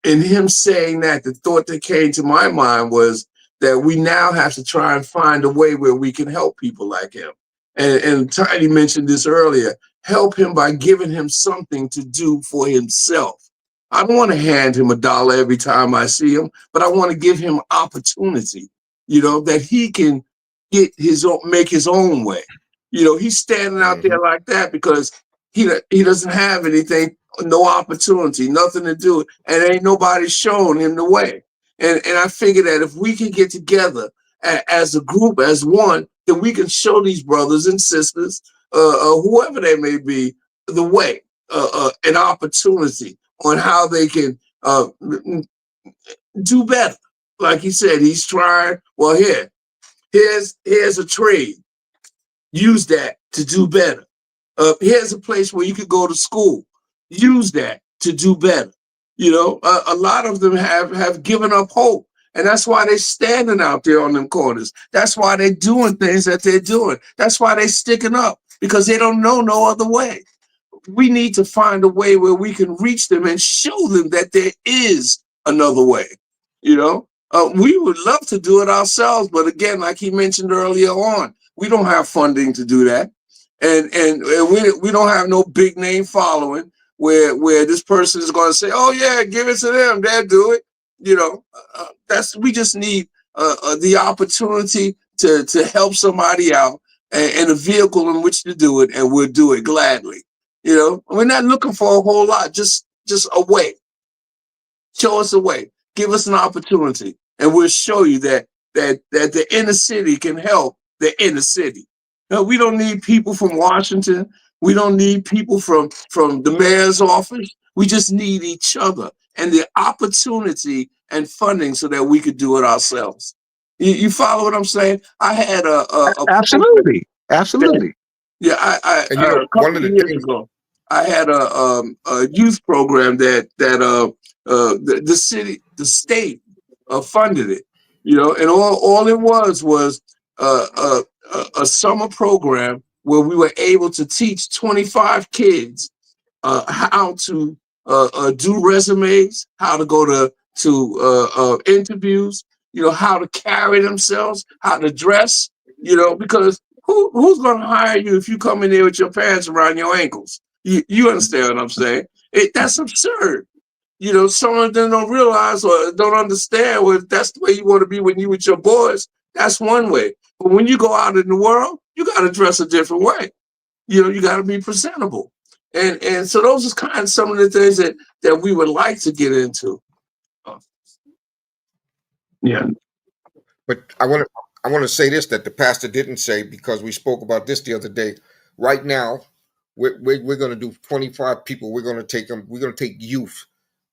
in him saying that, the thought that came to my mind was that we now have to try and find a way where we can help people like him. And Tiny mentioned this earlier, help him by giving him something to do for himself. I don't want to hand him $1 every time I see him, but I want to give him opportunity, that he can make his own way. He's standing out there like that because he doesn't have anything, no opportunity, nothing to do, and ain't nobody showing him the way. And I figure that if we can get together as a group, as one, then we can show these brothers and sisters, whoever they may be, the way, an opportunity on how they can do better. Like he said, he's trying. Well, here's a trade. Use that to do better. Here's a place where you could go to school. Use that to do better. A lot of them have given up hope. And that's why they're standing out there on them corners. That's why they're doing things that they're doing. That's why they're sticking up, because they don't know no other way. We need to find a way where we can reach them and show them that there is another way. We would love to do it ourselves, but again, like he mentioned earlier on, we don't have funding to do that, and we don't have no big name following where this person is going to say, "Oh yeah, give it to them, they'll do it." We just need the opportunity to help somebody out and a vehicle in which to do it, and we'll do it gladly. We're not looking for a whole lot, just a way. Show us a way. Give us an opportunity, and we'll show you that the inner city can help the inner city. No, we don't need people from Washington. We don't need people from the mayor's office. We just need each other and the opportunity and funding so that we could do it ourselves. You follow what I'm saying? I had a Absolutely. Absolutely. yeah, I And a one couple of of the years things, ago, I had a youth program that the city, the state funded it. And all it was a summer program where we were able to teach 25 kids how to do resumes, how to go to interviews, how to carry themselves, how to dress, because who's going to hire you if you come in there with your pants around your ankles? You understand what I'm saying? That's absurd. Some of them don't realize or don't understand. Well, if that's the way you want to be when you with your boys, that's one way. But when you go out in the world, you got to dress a different way. You got to be presentable. And so those are kind of some of the things that we would like to get into. Yeah. but I want to say this that the pastor didn't say, because we spoke about this the other day. Right now, we're going to do 25 people. We're going to take them. We're going to take youth,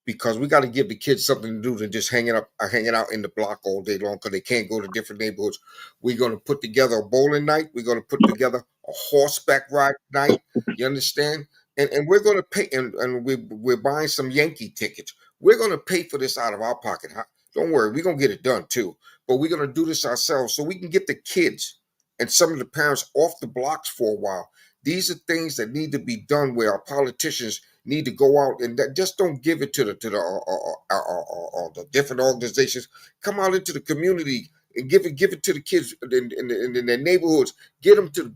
because we got to give the kids something to do than just hanging out in the block all day long, because they can't go to different neighborhoods. We're going to put together a bowling night. We're going to put together a horseback ride night. You understand? And we're going to pay, and we're buying some Yankee tickets. We're going to pay for this out of our pocket. Don't worry, we're going to get it done too. But we're going to do this ourselves so we can get the kids and some of the parents off the blocks for a while. These are things that need to be done, where our politicians need to go out and just don't give it to the different organizations. Come out into the community and give it to the kids in their neighborhoods. Get them to,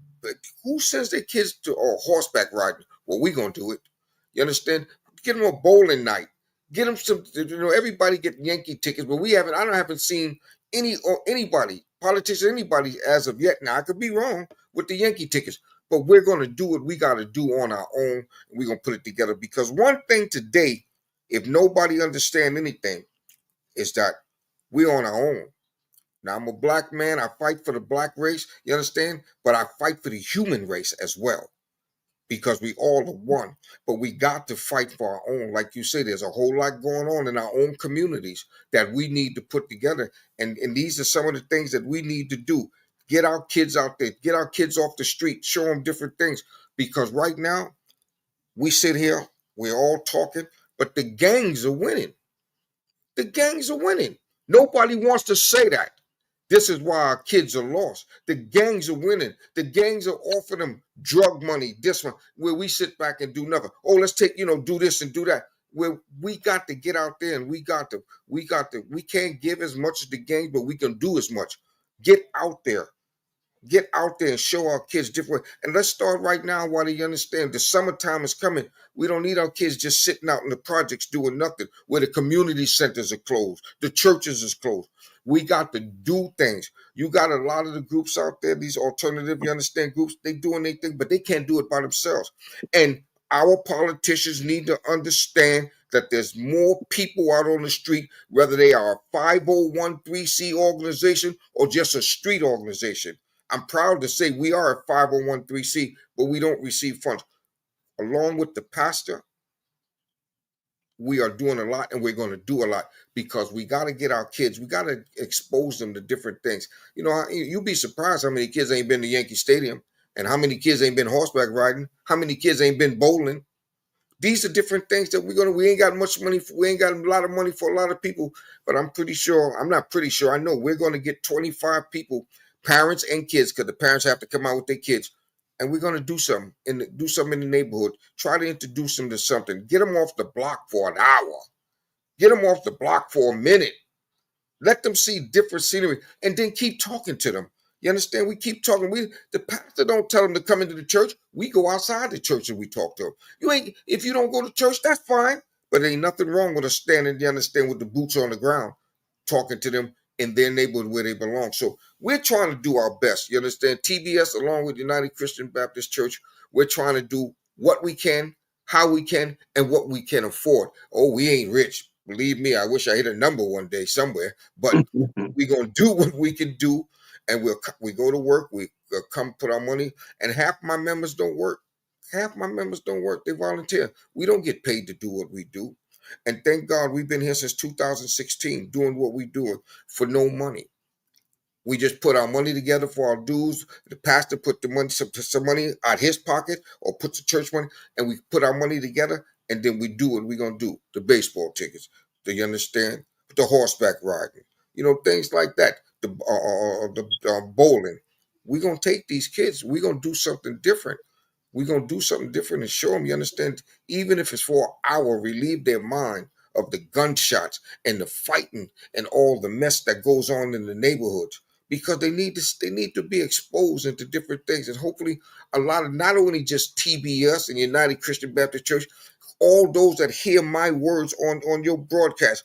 who sends their kids to horseback riding? Well, we gonna do it. You understand? Get them a bowling night. Get them some. Everybody get Yankee tickets, but we haven't. I haven't seen anybody, politician, anybody as of yet. Now I could be wrong with the Yankee tickets, but we're going to do what we got to do on our own. We're going to put it together, because one thing today, if nobody understand anything, is that we're on our own. Now, I'm a black man. I fight for the black race. You understand? But I fight for the human race as well, because we all are one. But we got to fight for our own. Like you say, there's a whole lot going on in our own communities that we need to put together. And these are some of the things that we need to do. Get our kids out there. Get our kids off the street. Show them different things. Because right now, we sit here, we're all talking, but the gangs are winning. The gangs are winning. Nobody wants to say that. This is why our kids are lost. The gangs are winning. The gangs are offering them drug money, this one, where we sit back and do nothing. Oh, let's take, do this and do that. Where we got to get out there and we can't give as much as the gangs, but we can do as much. Get out there. Get out there and show our kids different. And let's start right now while they understand the summertime is coming. We don't need our kids just sitting out in the projects doing nothing, where the community centers are closed, the churches is closed. We got to do things. You got a lot of the groups out there, these alternative, you understand, groups, they doing their thing, but they can't do it by themselves. And our politicians need to understand that there's more people out on the street, whether they are a 501c organization or just a street organization. I'm proud to say we are a 501c, but we don't receive funds. Along with the pastor, we are doing a lot, and we're going to do a lot, because we got to get our kids, we got to expose them to different things. You'd be surprised how many kids ain't been to Yankee Stadium, and how many kids ain't been horseback riding, how many kids ain't been bowling. These are different things that we ain't got much money for. We ain't got a lot of money for a lot of people, but I'm not pretty sure, I know we're going to get 25 people, parents and kids, because the parents have to come out with their kids, and we're going to do something in the neighborhood. Try to introduce them to something. Get them off the block for an hour. Get them off the block for a minute. Let them see different scenery, and then keep talking to them. You understand? We keep talking. The pastor don't tell them to come into the church. We go outside the church and we talk to them. If you don't go to church, that's fine. But there ain't nothing wrong with us standing, you understand, with the boots on the ground, talking to them in their neighborhood where they belong. So we're trying to do our best. You understand? TBS, along with United Christian Baptist Church, we're trying to do what we can, how we can, and what we can afford. Oh, we ain't rich. Believe me, I wish I hit a number one day somewhere, but we're going to do what we can do, and we go to work, we come put our money, and half my members don't work. Half my members don't work. They volunteer. We don't get paid to do what we do. And thank God we've been here since 2016 doing what we're doing for no money. We just put our money together for our dues. The pastor put the money, some money out his pocket, or puts the church money, and we put our money together, and then we do what we're going to do. The baseball tickets, do you understand? The horseback riding, things like that. The bowling. We're going to take these kids. We're going to do something different. We're going to do something different and show them, you understand, even if it's for an hour, relieve their mind of the gunshots and the fighting and all the mess that goes on in the neighborhoods, because they need to be exposed into different things. And hopefully a lot of, not only just TBS and United Christian Baptist Church, all those that hear my words on your broadcast,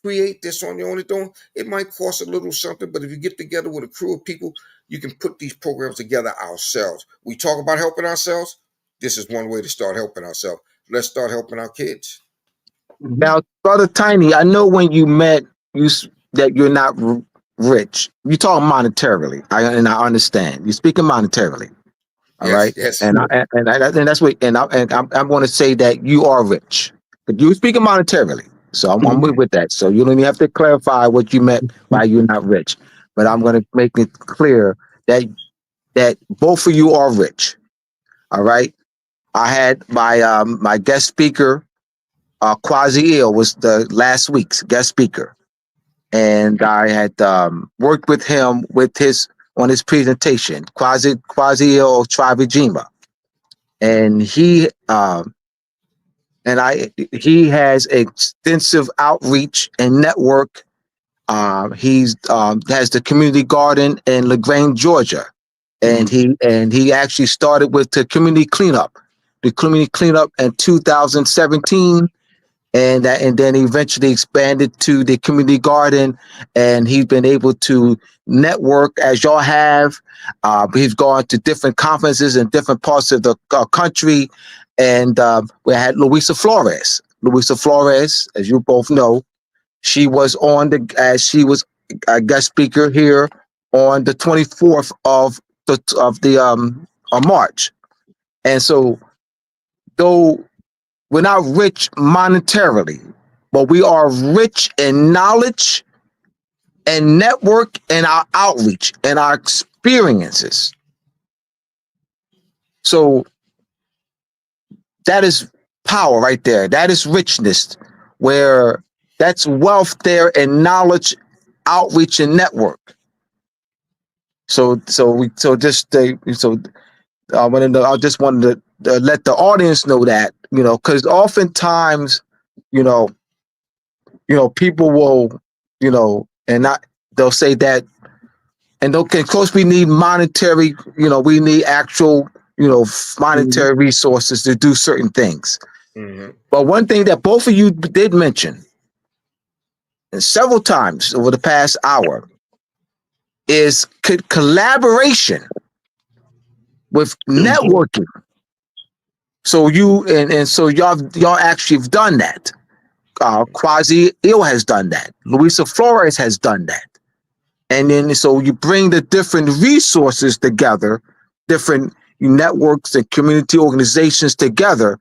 create this on your own. It might cost a little something, but if you get together with a crew of people, you can put these programs together ourselves. We talk about helping ourselves. This is one way to start helping ourselves. Let's start helping our kids. Now, Brother Tiny, I know when you met, that you're not rich. You're talking monetarily, and I understand. You're speaking monetarily. All Yes, right, yes. and that's what, and I'm going to say that you are rich, but you're speaking monetarily. So I'm with that. So you don't even have to clarify what you meant by you're not rich, but I'm going to make it clear that both of you are rich. All right. I had my guest speaker, Quasi Ill, was the last week's guest speaker, and I had worked with him on his presentation, Quasi Ill Trivijima, and he has extensive outreach and network. He's has the community garden in LaGrange, Georgia, and he actually started with the community cleanup in 2017, and then eventually expanded to the community garden, and he's been able to network as y'all have. He's gone to different conferences in different parts of the country, and we had Luisa Flores. Luisa Flores, as you both know, she was she was a guest speaker here on the 24th of March, and so though we're not rich monetarily, but we are rich in knowledge and network and our outreach and our experiences. So that is power right there. That is richness, where that's wealth there and knowledge, outreach, and network. So just so I just wanted to let the audience know that, because oftentimes, you know, people will, and not they'll say that, and okay, of course we need monetary, we need actual, Mhm. monetary resources to do certain things. Mm-hmm. But one thing that both of you did mention, and several times over the past hour, is collaboration with Mhm. networking. So so y'all actually have done that. Quasi Ill has done that. Luisa Flores has done that. And then so you bring the different resources together, different networks and community organizations together,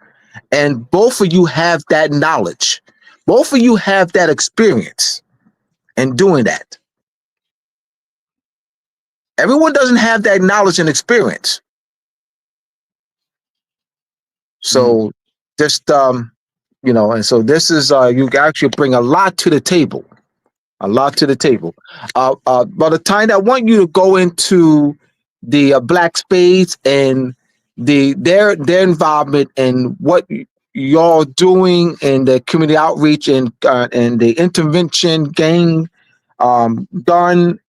and both of you have that knowledge. Both of you have that experience in doing that. Everyone doesn't have that knowledge and experience. Mhm. So just and so this is you actually bring a lot to the table. A lot to the table. By the time I want you to go into the Black Spades and their involvement and what y'all doing in the community outreach and the intervention, gun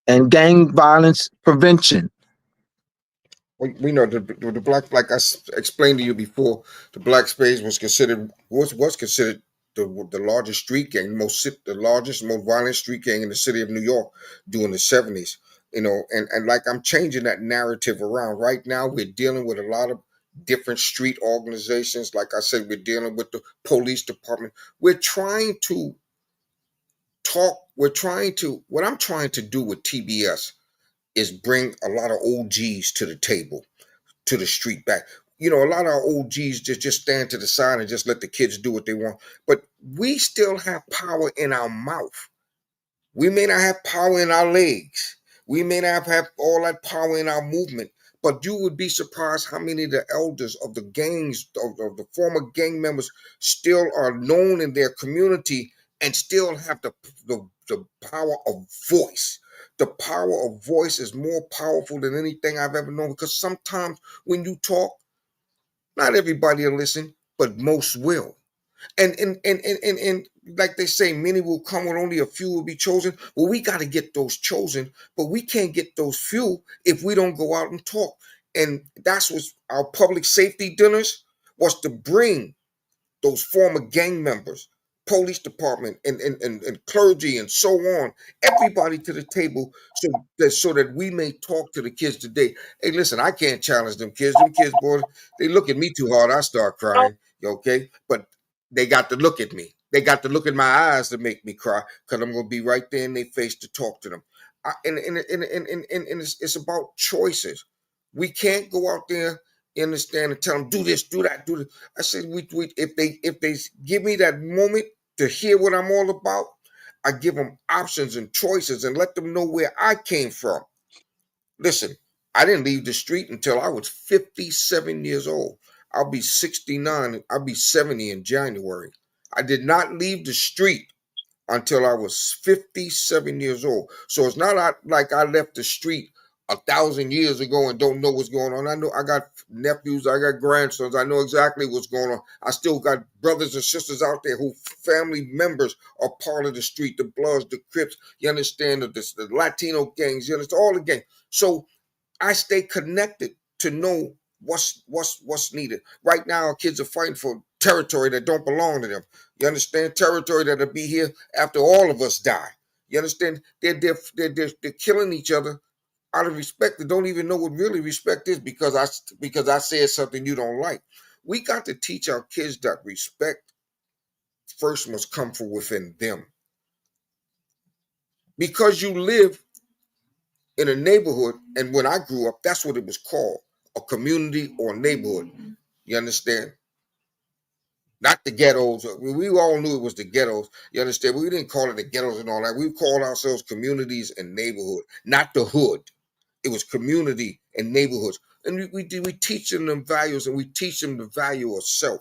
and gang violence prevention. We know the black, like explained to you before, the Black Spades was considered the largest street gang, the largest, most violent street gang in the city of New York during the '70s. And like I'm changing that narrative around. Right now, we're dealing with a lot of different street organizations. Like I said, we're dealing with the police department. We're trying to talk. What I'm trying to do with TBS is bring a lot of OGs to the table, to the street back. A lot of our OGs just stand to the side and just let the kids do what they want. But we still have power in our mouth. We may not have power in our legs. We may not have all that power in our movement. But you would be surprised how many of the elders of the gangs, of the former gang members, still are known in their community and still have the power of voice. The power of voice is more powerful than anything I've ever known, because sometimes when you talk, not everybody will listen, but most will. And like they say, many will come, when only a few will be chosen. Well, we got to get those chosen, but we can't get those few if we don't go out and talk. And that's what our public safety dinners was, to bring those former gang members, police department, and clergy, and so on, everybody to the table, so that we may talk to the kids today. Hey, listen, I can't challenge them kids. Them kids, boy, they look at me too hard, I start crying. Okay, but they got to look at me. They got to look in my eyes to make me cry, because I'm gonna be right there in their face to talk to them. And it's about choices. We can't go out there, understand, and tell them, do this, do that, do this. I said, if they give me that moment to hear what I'm all about, I give them options and choices and let them know where I came from. Listen, I didn't leave the street until I was 57 years old. I'll be 69. I'll be 70 in January. I did not leave the street until I was 57 years old. So it's not like I left the street 1,000 years ago and don't know what's going on. I know I got nephews, I got grandsons. I know exactly what's going on. I still got brothers and sisters out there who family members are part of the street, the Bloods, the Crips. You understand, the Latino gangs. You understand all the gangs. So I stay connected to know what's needed. Right now, our kids are fighting for territory that don't belong to them. You understand? Territory that'll be here after all of us die. You understand? They're killing each other out of respect. They don't even know what really respect is, because I said something you don't like. We got to teach our kids that respect first must come from within them. Because you live in a neighborhood, and when I grew up, that's what it was called, a community or a neighborhood. You understand? Not the ghettos. We all knew it was the ghettos. You understand? We didn't call it the ghettos and all that. We called ourselves communities and neighborhood, not the hood. It was community and neighborhoods. And we teach them values, and we teach them the value of self.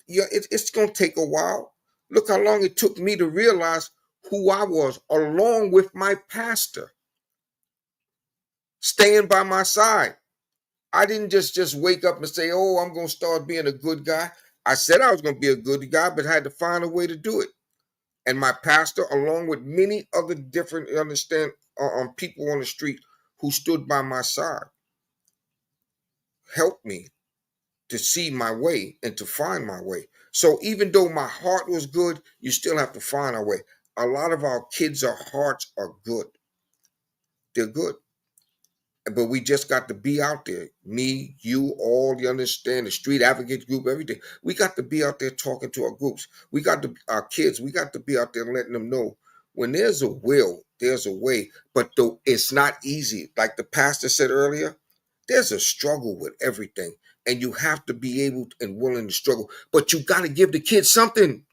Yeah, it's going to take a while. Look how long it took me to realize who I was, along with my pastor. staying by my side. I didn't just wake up and say, "Oh, I'm going to start being a good guy." I said I was going to be a good guy, but had to find a way to do it. And my pastor, along with many other different people on the street who stood by my side, helped me to see my way and to find my way. So even though my heart was good, you still have to find our way. A lot of our kids' hearts are good. They're good. But we just got to be out there. Me, you, all, you understand, the street advocates group, everything. We got to be out there talking to our groups. We got to, our kids, we got to be out there letting them know when there's a will, there's a way. But though it's not easy, like the pastor said earlier, there's a struggle with everything. And you have to be able and willing to struggle. But you got to give the kids something,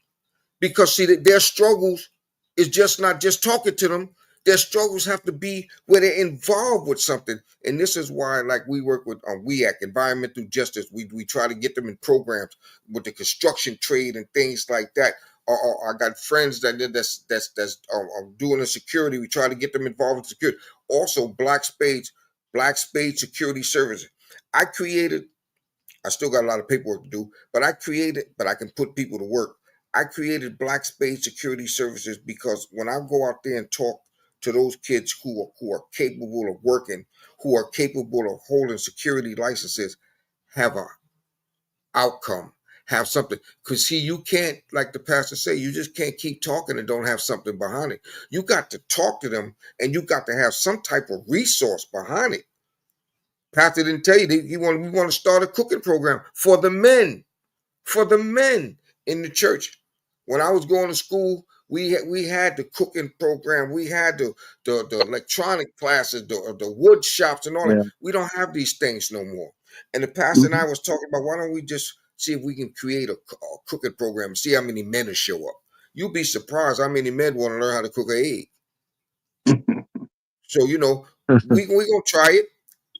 because see that their struggles is just not just talking to them. Their struggles have to be where they're involved with something. And this is why, like, we work with WEAC, environmental justice. We try to get them in programs with the construction trade and things like that. Or I got friends that's doing the security. We try to get them involved in security. Also, Black Spades Security Services. I created, I still got a lot of paperwork to do, but but I can put people to work. I created Black Spade Security Services because when I go out there and talk to those kids who are capable of working, who are capable of holding security licenses, have a outcome, have something. Because see, you can't, like the pastor say, you just can't keep talking and don't have something behind it. You got to talk to them, and you got to have some type of resource behind it. Pastor didn't tell you that we want to start a cooking program for the men in the church. When I was going to school, we had the cooking program, we had the electronic classes, the wood shops and all that. Yeah. We don't have these things no more. And the pastor and Mhm. I was talking about, why don't we just see if we can create a cooking program and see how many men will show up. You'll be surprised how many men want to learn how to cook an egg. So we gonna try it.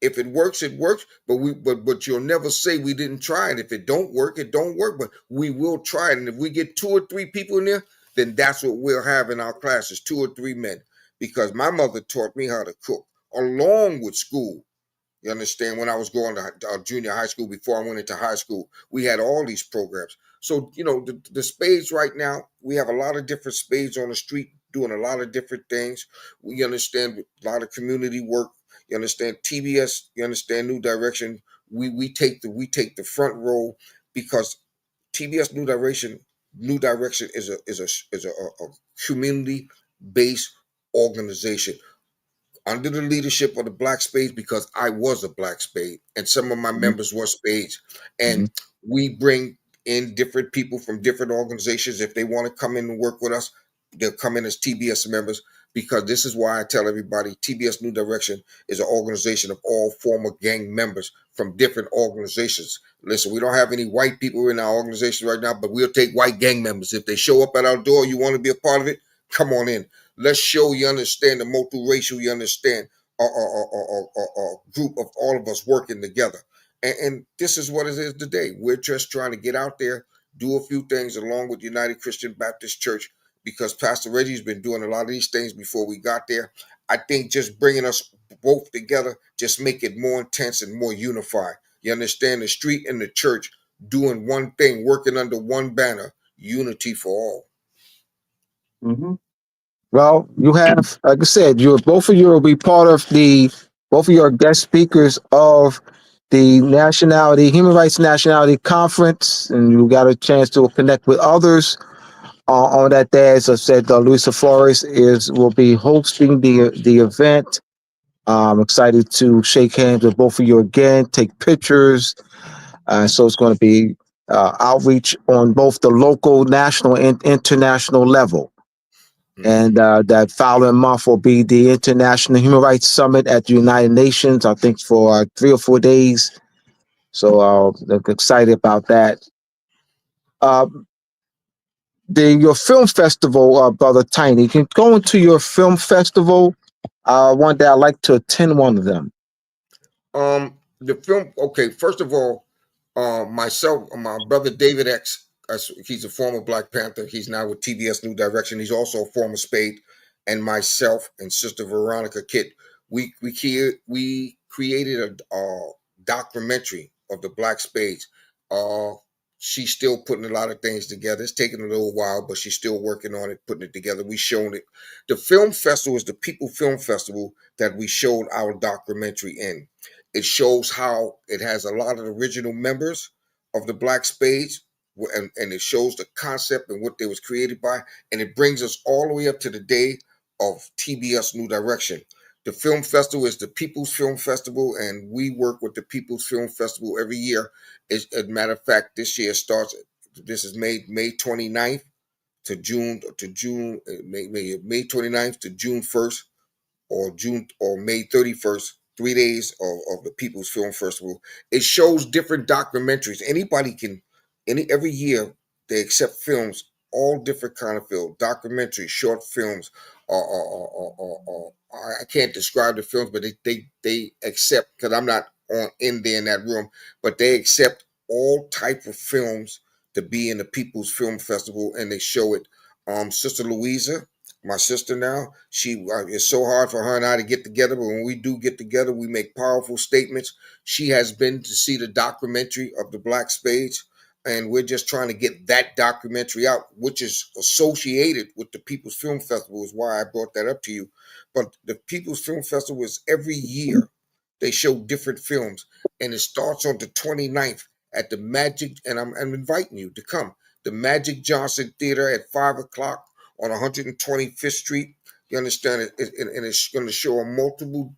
If it works, it works. But you'll never say we didn't try it. If it don't work, it don't work. But we will try it. And if we get 2 or 3 people in there, then that's what we'll have in our classes, 2 or 3 men. Because my mother taught me how to cook along with school. You understand? When I was going to junior high school, before I went into high school, we had all these programs. So, the spades right now, we have a lot of different spades on the street doing a lot of different things. We understand a lot of community work. You understand TBS, you understand New Direction. We take the front row because TBS New Direction is a community based organization under the leadership of the Black Spades, because I was a Black Spade and some of my Mhm. members were Spades. And Mhm. we bring in different people from different organizations. If they want to come in and work with us, they'll come in as TBS members, because this is why I tell everybody TBS New Direction is an organization of all former gang members from different organizations. Listen, we don't have any white people in our organization right now, but we'll take white gang members. If they show up at our door, you want to be a part of it, come on in. Let's show you understand the multiracial, you understand a group of all of us working together. And this is what it is today. We're just trying to get out there, do a few things along with United Christian Baptist Church, because Pastor Reggie's been doing a lot of these things before we got there. I think just bringing us both together just make it more intense and more unified. You understand, the street and the church doing one thing, working under one banner, unity for all. Mhm. Well, you have, like I said, you both of you will be part of both of your guest speakers of the Nationality Human Rights Nationality Conference, and you got a chance to connect with others on that day. As I said, Luisa Flores will be hosting the event. I'm excited to shake hands with both of you again, take pictures. So it's going to be outreach on both the local, national, and international level. Mhm. And that following month will be the International Human Rights Summit at the United Nations, I think for 3 or 4 days. So I'm excited about that. Uh, your film festival, Brother Tiny, you can go into your film festival. One day I'd like to attend one of them. The film. Okay, first of all, myself, my brother David X. He's a former Black Panther. He's now with TBS New Direction. He's also a former Spade, and myself and Sister Veronica Kitt. we created a documentary of the Black Spades. Uh, she's still putting a lot of things together. It's taking a little while, but she's still working on it, putting it together. We shown it. The film festival is the People Film Festival that we showed our documentary in. It shows how it has a lot of original members of the Black Spades, and it shows the concept and what they was created by, and it brings us all the way up to the day of TBS New Direction. The film festival is the People's Film Festival, and we work with the People's Film Festival every year. As a matter of fact, this year starts. This is May 29th to May 29th to June 1st, or May 31st, 3 days of the People's Film Festival. It shows different documentaries. Anybody can, every year they accept films, all different kind of films, documentaries, short films. I can't describe the films, but they accept, because I'm not on in there in that room, but they accept all type of films to be in the People's Film Festival, and they show it. Sister Louisa, my sister now, she it's so hard for her and I to get together, but when we do get together, we make powerful statements. She has been to see the documentary of the Black Spades, and we're just trying to get that documentary out, which is associated with the People's Film Festival, is why I brought that up to you. But the People's Film Festival is every year. They show different films, and it starts on the 29th at the Magic, and I'm inviting you to come. The Magic Johnson Theater at 5 o'clock on 125th Street. You understand it, and it's going to show a multiple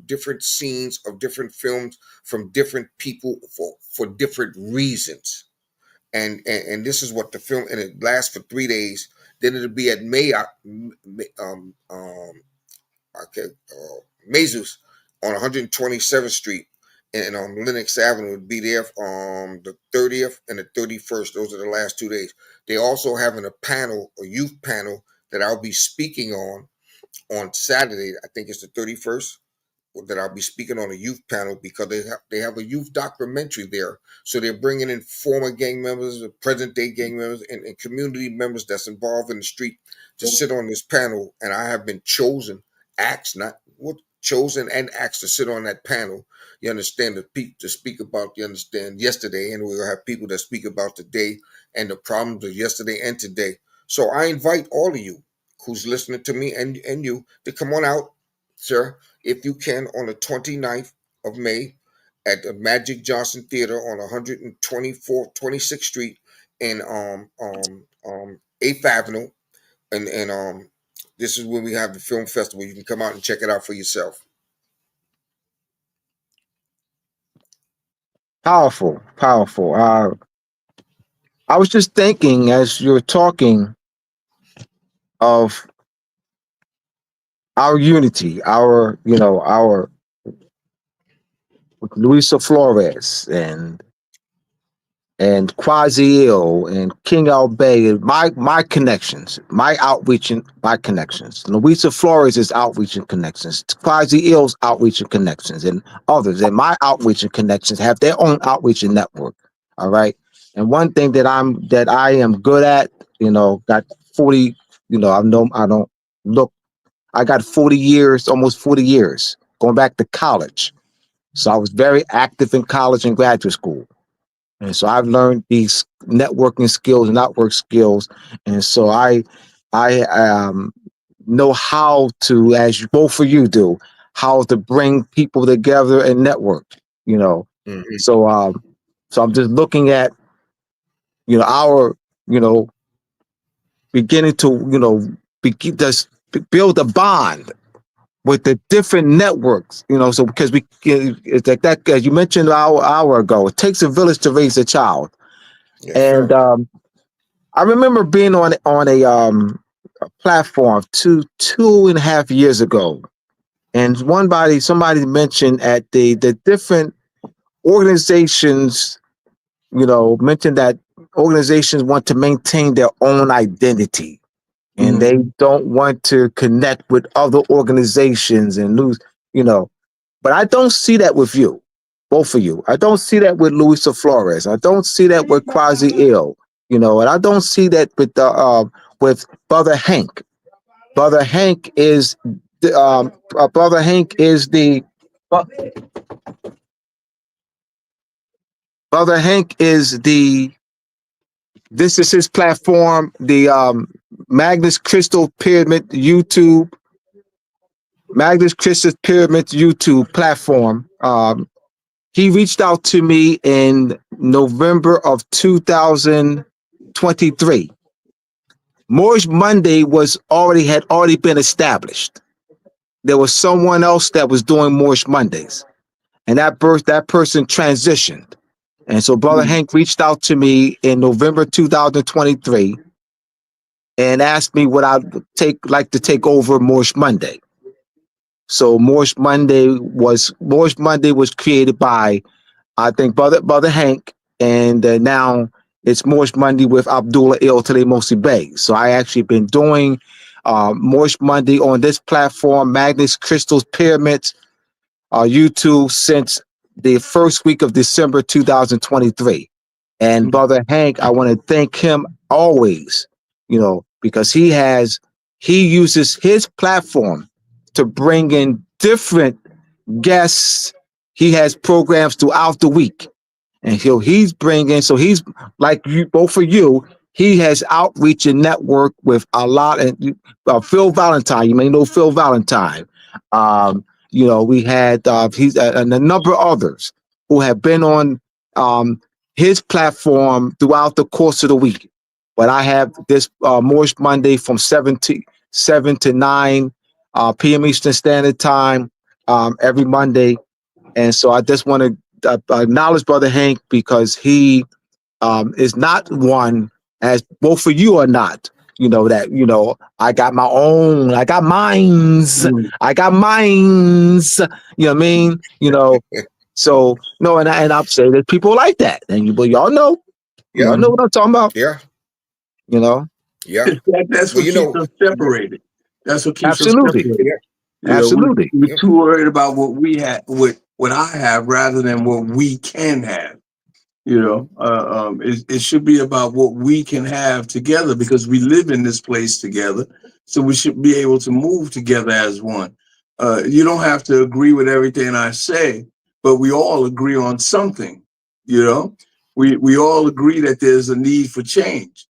different scenes of different films from different people for different reasons. And this is what the film, and it lasts for 3 days. Then it'll be at okay, Mazus on 127th Street and on Lenox Avenue. Would be there the 30th and the 31st. Those are the last 2 days. They also having a youth panel that I'll be speaking on Saturday. I think it's the 31st, that I'll be speaking on a youth panel, because they have a youth documentary there. So they're bringing in former gang members, present day gang members, and community members that's involved in the street to sit on this panel. And I have been chosen and asked to sit on that panel. You understand, to speak about, you understand, yesterday, and we'll have people that speak about today and the problems of yesterday and today. So I invite all of you who's listening to me, and you, to come on out, sir, if you can, on the 29th of May at the Magic Johnson Theater on 26th Street in 8th Avenue. And this is when we have the film festival. You can come out and check it out for yourself. Powerful, powerful. I was just thinking as you're talking of our unity, our Luisa Flores and Quasi Ill and King Albay, my connections, my outreach and my connections. Luisa Flores' outreach and connections, Quasi Ill's outreach and connections, and others. And my outreach and connections have their own outreach and network. All right. And one thing that I am good at, got 40, I don't look, I got 40 years, almost 40 years, going back to college. So I was very active in college and graduate school. And so I've learned these networking skills and network skills. And so I know how to, as both of you do, how to bring people together and network, Mhm. So I'm just looking at, our, beginning to, just build a bond with the different networks, so because it's like that, as you mentioned an hour ago, it takes a village to raise a child. Yes, And sir. I remember being on a platform two and a half years ago, and somebody mentioned at the different organizations, mentioned that organizations want to maintain their own identity, and they don't want to connect with other organizations and lose, but I don't see that with you, both of you. I don't see that with Luisa Flores. I don't see that with Quasi Ill, and I don't see that with Brother Hank. Brother Hank is Brother Hank is the Brother Hank is the this is his platform, the Magnus Crystal Pyramid YouTube, Magnus Crystal Pyramid YouTube platform. He reached out to me in November of 2023. Moorish Monday had already been established. There was someone else that was doing Moorish Mondays, and that person transitioned. And so Brother Hank reached out to me in November 2023 and asked me would I like to take over Moorish Monday. So Moorish Monday was created by, I think, Brother Hank, and now it's Moorish Monday with Abdullah Il Tale Mosi Bey. So I actually been doing Moorish Monday on this platform, Magnus Crystals Pyramids, YouTube, since the first week of December 2023. And Brother Hank, I want to thank him always, because he uses his platform to bring in different guests. He has programs throughout the week, and he's bringing. So he's like you, both of you. He has outreach and network with a lot. And Phil Valentine, you may know Phil Valentine. We had he's and a number of others who have been on his platform throughout the course of the week. But I have this Moorish Monday from 7 to 9 p.m. Eastern Standard Time every Monday. And so I just want to acknowledge Brother Hank because he is not one, as both of you are not. I got mines. I got mines. You know what I mean? So no, and I'm saying there's people like that, and y'all know what I'm talking about. Yeah. Yeah. That's what keeps us separated. That's what keeps us Absolutely. separated. Absolutely. We're too worried about what we have, what I have, rather than what we can have. It should be about what we can have together because we live in this place together. So we should be able to move together as one. You don't have to agree with everything I say, but we all agree on something. We all agree that there's a need for change.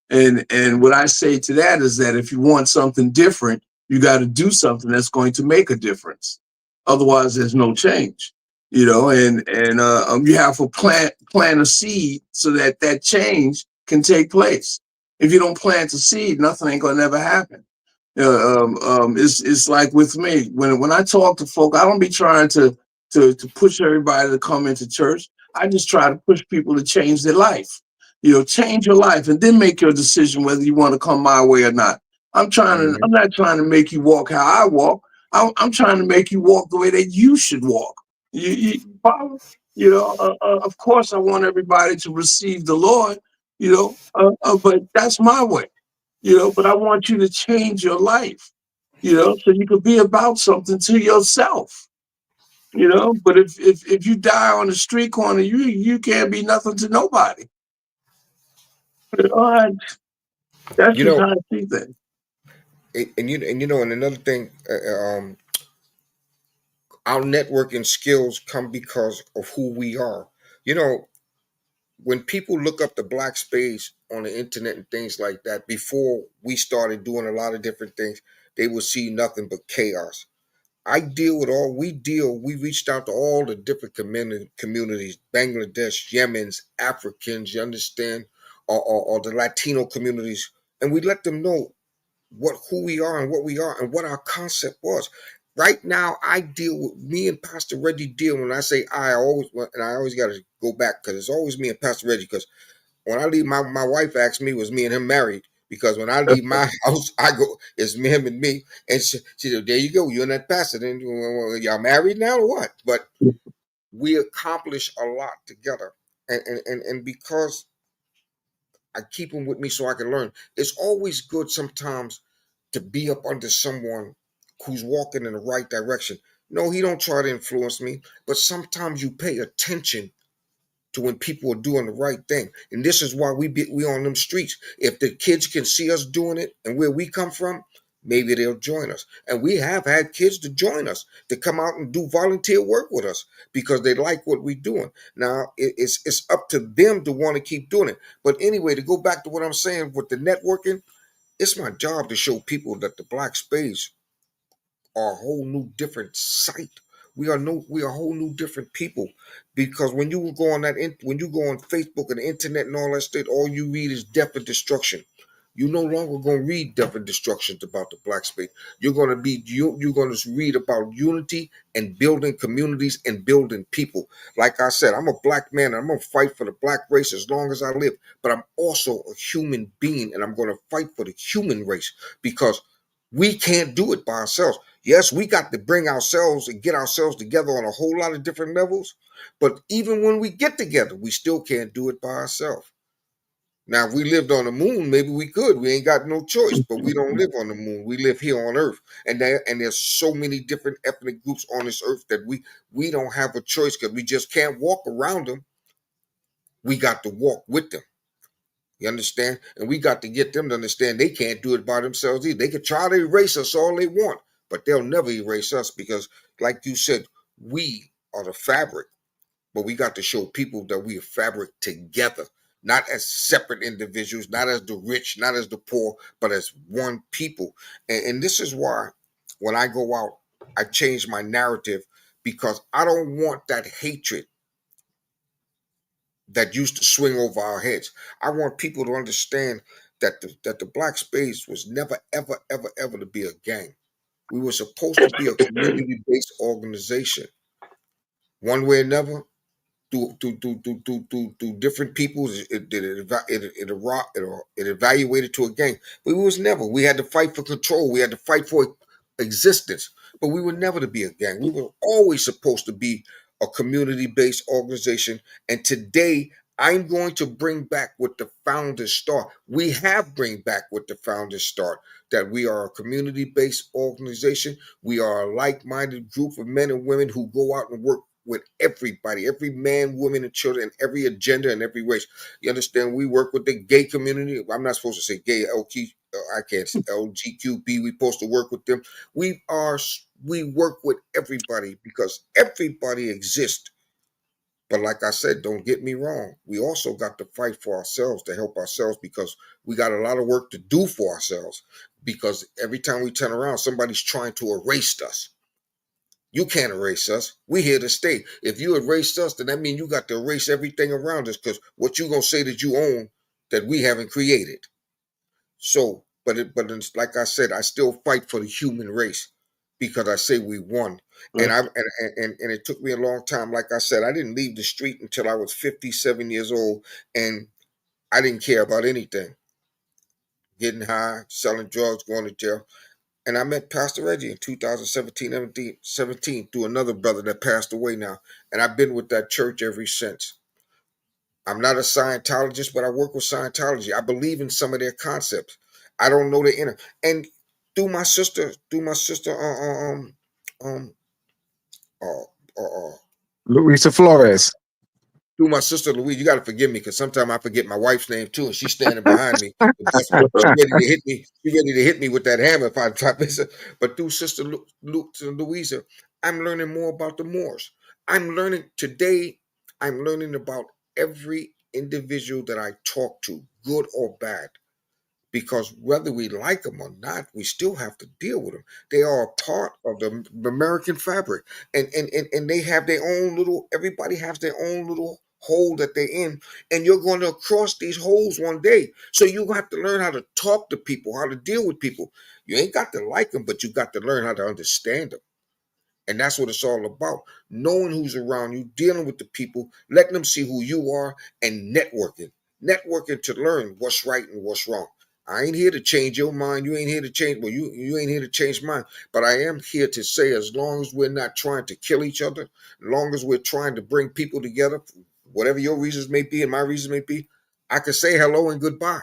And what I say to that is that if you want something different, you got to do something that's going to make a difference. Otherwise, there's no change. You have to plant a seed so that change can take place. If you don't plant a seed, nothing ain't gonna never happen. It's like with me when I talk to folk, I don't be trying to push everybody to come into church. I just try to push people to change their life. Change your life and then make your decision whether you want to come my way or not. I'm not trying to make you walk how I walk. I'm trying to make you walk the way that you should walk. You follow? Of course, I want everybody to receive the Lord. But that's my way. But I want you to change your life. So you could be about something to yourself. But if you die on the street corner, you can't be nothing to nobody. All right. That's just how I see things. And another thing, our networking skills come because of who we are. When people look up the Black Spades on the internet and things like that, before we started doing a lot of different things, they would see nothing but chaos. We reached out to all the different communities, Bangladesh, Yemen's, Africans, you understand, or the Latino communities, and we let them know who we are and what we are and what our concept was. Right now, me and Pastor Reggie deal. When I say I always got to go back because it's always me and Pastor Reggie. Because when I leave, my wife asked me, was me and him married? Because when I leave my house, it's him and me. And she said, there you go, you and that pastor. Then y'all married now or what? But we accomplish a lot together. And because I keep them with me so I can learn, it's always good sometimes to be up under someone who's walking in the right direction. No, he don't try to influence me, but sometimes you pay attention to when people are doing the right thing. And this is why we on them streets. If the kids can see us doing it and where we come from, maybe they'll join us. And we have had kids to join us, to come out and do volunteer work with us because they like what we're doing. Now it's up to them to want to keep doing it. But anyway, to go back to what I'm saying with the networking, it's my job to show people that the Black Spades are a whole new different sight. We are whole new different people, because when you go on when you go on Facebook and the internet and all that stuff, all you read is death and destruction. You're no longer going to read death and destructions about the Black space. You're going to read about unity and building communities and building people. Like I said, I'm a black man and I'm going to fight for the black race as long as I live. But I'm also a human being and I'm going to fight for the human race, because we can't do it by ourselves. Yes, we got to bring ourselves and get ourselves together on a whole lot of different levels. But even when we get together, we still can't do it by ourselves. Now, if we lived on the moon, maybe we could. We ain't got no choice, but we don't live on the moon. We live here on Earth, and there's so many different ethnic groups on this Earth that we don't have a choice, because we just can't walk around them. We got to walk with them. You understand? And we got to get them to understand they can't do it by themselves either. They can try to erase us all they want, but they'll never erase us, because, like you said, we are the fabric. But we got to show people that we are fabric together, not as separate individuals, not as the rich, not as the poor, but as one people. And this is why when I go out, I change my narrative, because I don't want that hatred that used to swing over our heads. I want people to understand that the Black Spades was never, ever, ever, ever to be a gang. We were supposed to be a community-based organization. One way or another, to different people, it evaluated to a gang. But we was never. We had to fight for control. We had to fight for existence. But we were never to be a gang. We were always supposed to be a community-based organization. And today, I'm going to bring back what the founders start. We have bring back what the founders start. That we are a community-based organization. We are a like-minded group of men and women who go out and work with everybody, every man, woman, and children, every agenda and every race. You understand? We work with the gay community. I'm not supposed to say gay, I can't say LGQB. We supposed to work with them. We work with everybody because everybody exists. But like I said, don't get me wrong. We also got to fight for ourselves, to help ourselves, because we got a lot of work to do for ourselves. Because every time we turn around, somebody's trying to erase us. You can't erase us. We here to stay. If you erase us, then that means you got to erase everything around us, because what you gonna say that you own that we haven't created. So, it's like I said, I still fight for the human race, because I say we won. And and it took me a long time. Like I said, I didn't leave the street until I was 57 years old, and I didn't care about anything. Getting high, selling drugs, going to jail. And I met Pastor Reggie in 2017 through another brother that passed away now. And I've been with that church ever since. I'm not a Scientologist, but I work with Scientology. I believe in some of their concepts. I don't know the inner. And um, uh, uh, uh, Luisa Flores. through my sister Louise. You got to forgive me, because sometimes I forget my wife's name too, and she's standing behind me. She's ready to hit me. She's ready to hit me with that hammer if I try. But through Sister Louisa, I'm learning more about the Moors. I'm learning today. I'm learning about every individual that I talk to, good or bad, because whether we like them or not, we still have to deal with them. They are a part of the American fabric, and they have their own little. Everybody has their own little hole that they're in, and you're going to cross these holes one day. So you have to learn how to talk to people, how to deal with people. You ain't got to like them, but you got to learn how to understand them. And that's what it's all about. Knowing who's around you, dealing with the people, letting them see who you are, and networking. Networking to learn what's right and what's wrong. I ain't here to change your mind. You ain't here to change, well, you ain't here to change mine. But I am here to say, as long as we're not trying to kill each other, as long as we're trying to bring people together, whatever your reasons may be and my reasons may be, I can say hello and goodbye,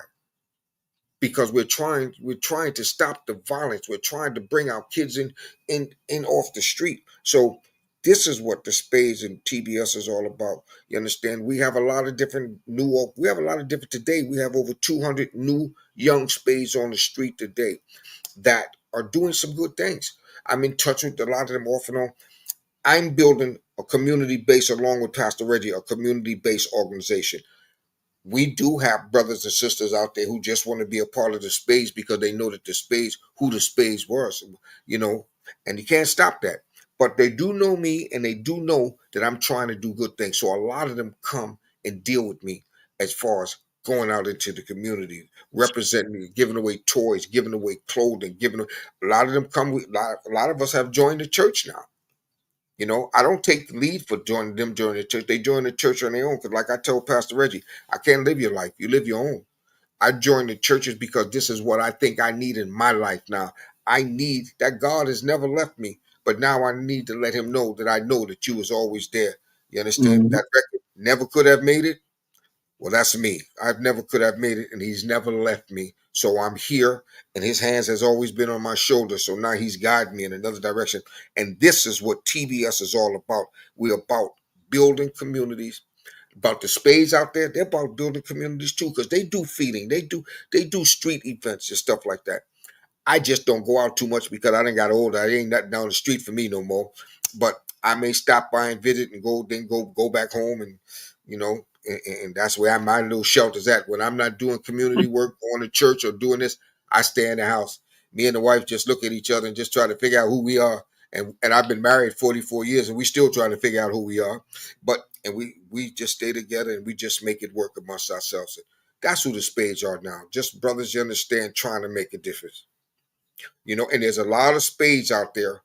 because we're trying to stop the violence. We're trying to bring our kids in off the street. So this is what the Spades and TBS is all about. You understand? We have a lot of different today. We have over 200 new young Spades on the street today that are doing some good things. I'm in touch with a lot of them off and on. I'm building a community based, along with Pastor Reggie, a community based organization. We do have brothers and sisters out there who just want to be a part of the space because they know that the space, who the space was, you know, and you can't stop that. But they do know me, and they do know that I'm trying to do good things. So a lot of them come and deal with me as far as going out into the community, representing me, giving away toys, giving away clothing, a lot of them come with, a lot of us have joined the church now. You know, I don't take the lead for joining them joining the church. They join the church on their own. Because like I told Pastor Reggie, I can't live your life. You live your own. I joined the churches because this is what I think I need in my life now. I need that God has never left me, but now I need to let him know that I know that you was always there. You understand? Mhm. That record never could have made it. Well, that's me. I've never could have made it, and he's never left me. So I'm here, and his hands has always been on my shoulder. So now he's guiding me in another direction. And this is what TBS is all about. We're about building communities. About the spades out there, they're about building communities too, because they do feeding, they do street events and stuff like that. I just don't go out too much because I done got older. I ain't nothing down the street for me no more. But I may stop by and visit and go back home, and you know, and that's where my little shelter's at. When I'm not doing community work, going to church or doing this, I stay in the house. Me and the wife just look at each other and just try to figure out who we are. And I've been married 44 years, and we still trying to figure out who we are. But and we just stay together, and we just make it work amongst ourselves. That's who the spades are now. Just brothers, you understand, trying to make a difference. You know, and there's a lot of spades out there.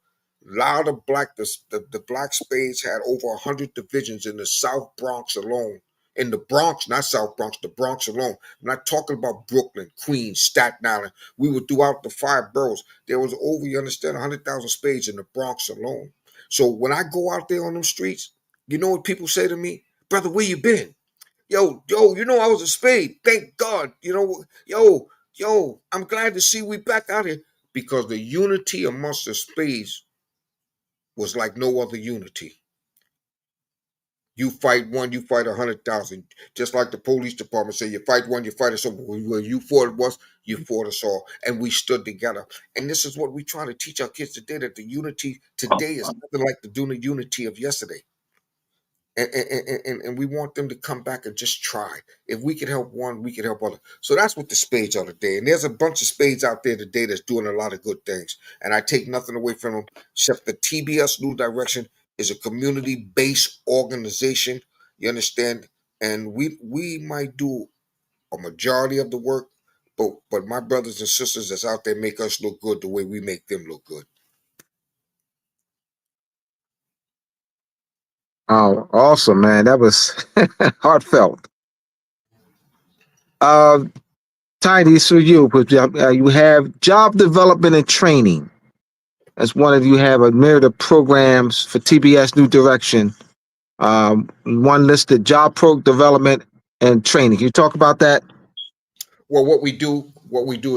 A lot of the Black Spades had over 100 divisions in the South Bronx alone. In the Bronx, not South Bronx, the Bronx alone. I'm not talking about Brooklyn, Queens, Staten Island. We were throughout the 5 boroughs. There was over, you understand, 100,000 spades in the Bronx alone. So when I go out there on them streets, you know what people say to me? Brother, where you been? Yo, you know I was a spade. Thank God. You know, yo, I'm glad to see we back out here because the unity amongst the spades was like no other unity. You fight one, you fight 100,000. Just like the police department say, you fight one, you fight us all. When you fought us, you fought us all, and we stood together. And this is what we try to teach our kids today: that the unity today is nothing like the unity of yesterday. And we want them to come back and just try. If we can help one, we can help other. So that's what the spades are today. And there's a bunch of spades out there today that's doing a lot of good things. And I take nothing away from them except the TBS New Direction is a community-based organization. You understand? And we might do a majority of the work, but my brothers and sisters that's out there make us look good the way we make them look good. Oh, awesome, man. That was heartfelt. Uh, Tiny, so you have job development and training. As one of you have a myriad of programs for TBS New Direction. One listed job development and training. Can you talk about that? Well, what we do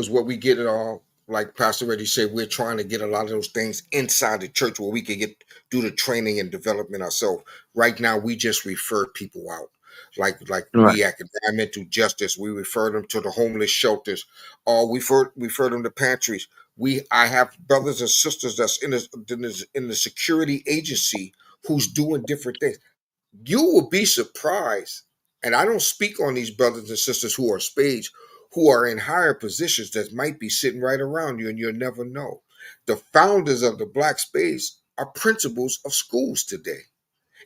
is what we get it all. Like Pastor Reddy said, we're trying to get a lot of those things inside the church where we can do the training and development ourselves. Right now, we just refer people out. Like Right. we at environmental justice, we refer them to the homeless shelters, or we refer them to pantries. I have brothers and sisters that's in the security agency who's doing different things. You will be surprised. And I don't speak on these brothers and sisters who are spades, who are in higher positions that might be sitting right around you, and you'll never know. The founders of the Black Spades are principals of schools today.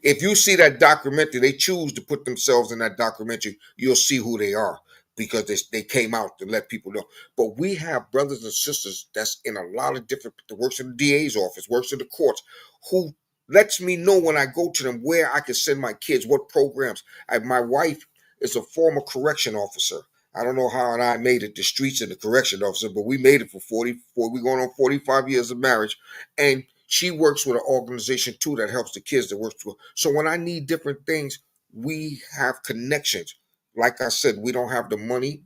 If you see that documentary, they choose to put themselves in that documentary, you'll see who they are because they came out to let people know. But we have brothers and sisters that's in a lot of different, that works in the DA's office, works in the courts, who lets me know when I go to them where I can send my kids, what programs. My wife is a former correction officer. I don't know how and I made it the streets and the correction officer, but we made it for 44. We're going on 45 years of marriage. And she works with an organization too that helps the kids that works with. So when I need different things, we have connections. Like I said, we don't have the money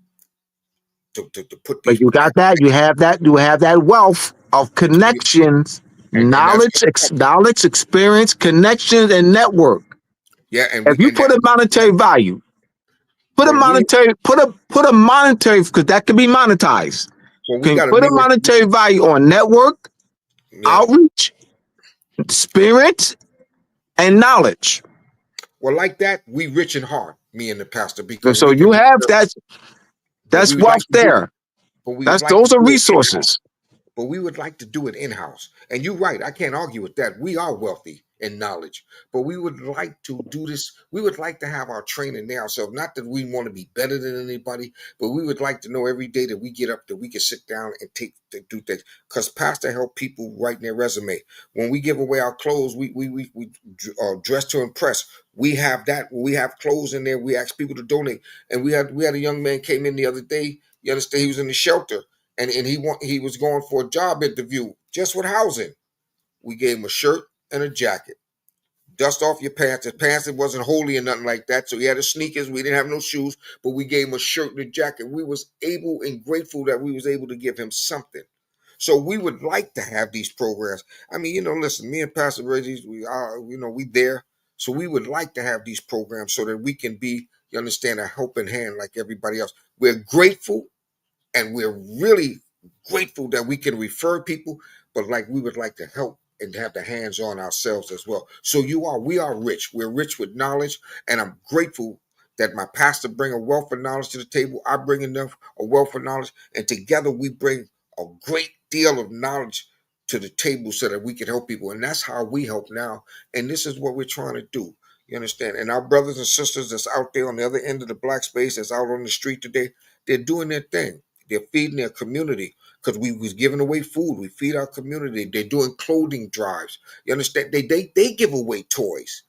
to put But these you got that. You have that. You have that wealth of connections, and that's knowledge, experience, connections, and network. yeah, and If we you and put that a monetary value, well we put a monetary, because that can be monetized. Well, we Can got a put a new. monetary value on network, Yeah. outreach, experience, and knowledge. Well, like that, we rich and hard, me and the pastor, because So we can you do have stuff, that. but we That's would like wealth to do, there. but we would That's like to those are do it in-house. resources. But we would like to do it in-house. And you're right, I can't argue with that. We are wealthy in knowledge, but we would like to do this. We would like to have our training there ourselves. Not that we want to be better than anybody, but we would like to know every day that we get up that we can sit down and do things. Because pastor help people write their resume. When we give away our clothes, we dress to impress. We have that. We have clothes in there. We ask people to donate. And we had a young man came in the other day. You understand? He was in the shelter and he was going for a job interview just with housing. We gave him a shirt and a jacket. Dust off your pants. His pants it wasn't holy or nothing like that. So he had his sneakers. We didn't have no shoes, but we gave him a shirt and a jacket. We was able and grateful that we was able to give him something. So we would like to have these programs. I mean, listen, me and Pastor Reggie, we are, we there. So we would like to have these programs so that we can be, you understand, a helping hand like everybody else. We're grateful and we're really grateful that we can refer people, but like we would like to help and have the hands on ourselves as well. So we are rich. We're rich with knowledge, and I'm grateful that my pastor bring a wealth of knowledge to the table. I bring enough a wealth of knowledge, and together we bring a great deal of knowledge to the table so that we can help people, and that's how we help now. And this is what we're trying to do. You understand? And our brothers and sisters that's out there on the other end of the black space, that's out on the street today, they're doing their thing. They're feeding their community because we was giving away food. We feed our community. They're doing clothing drives. You understand? They give away toys.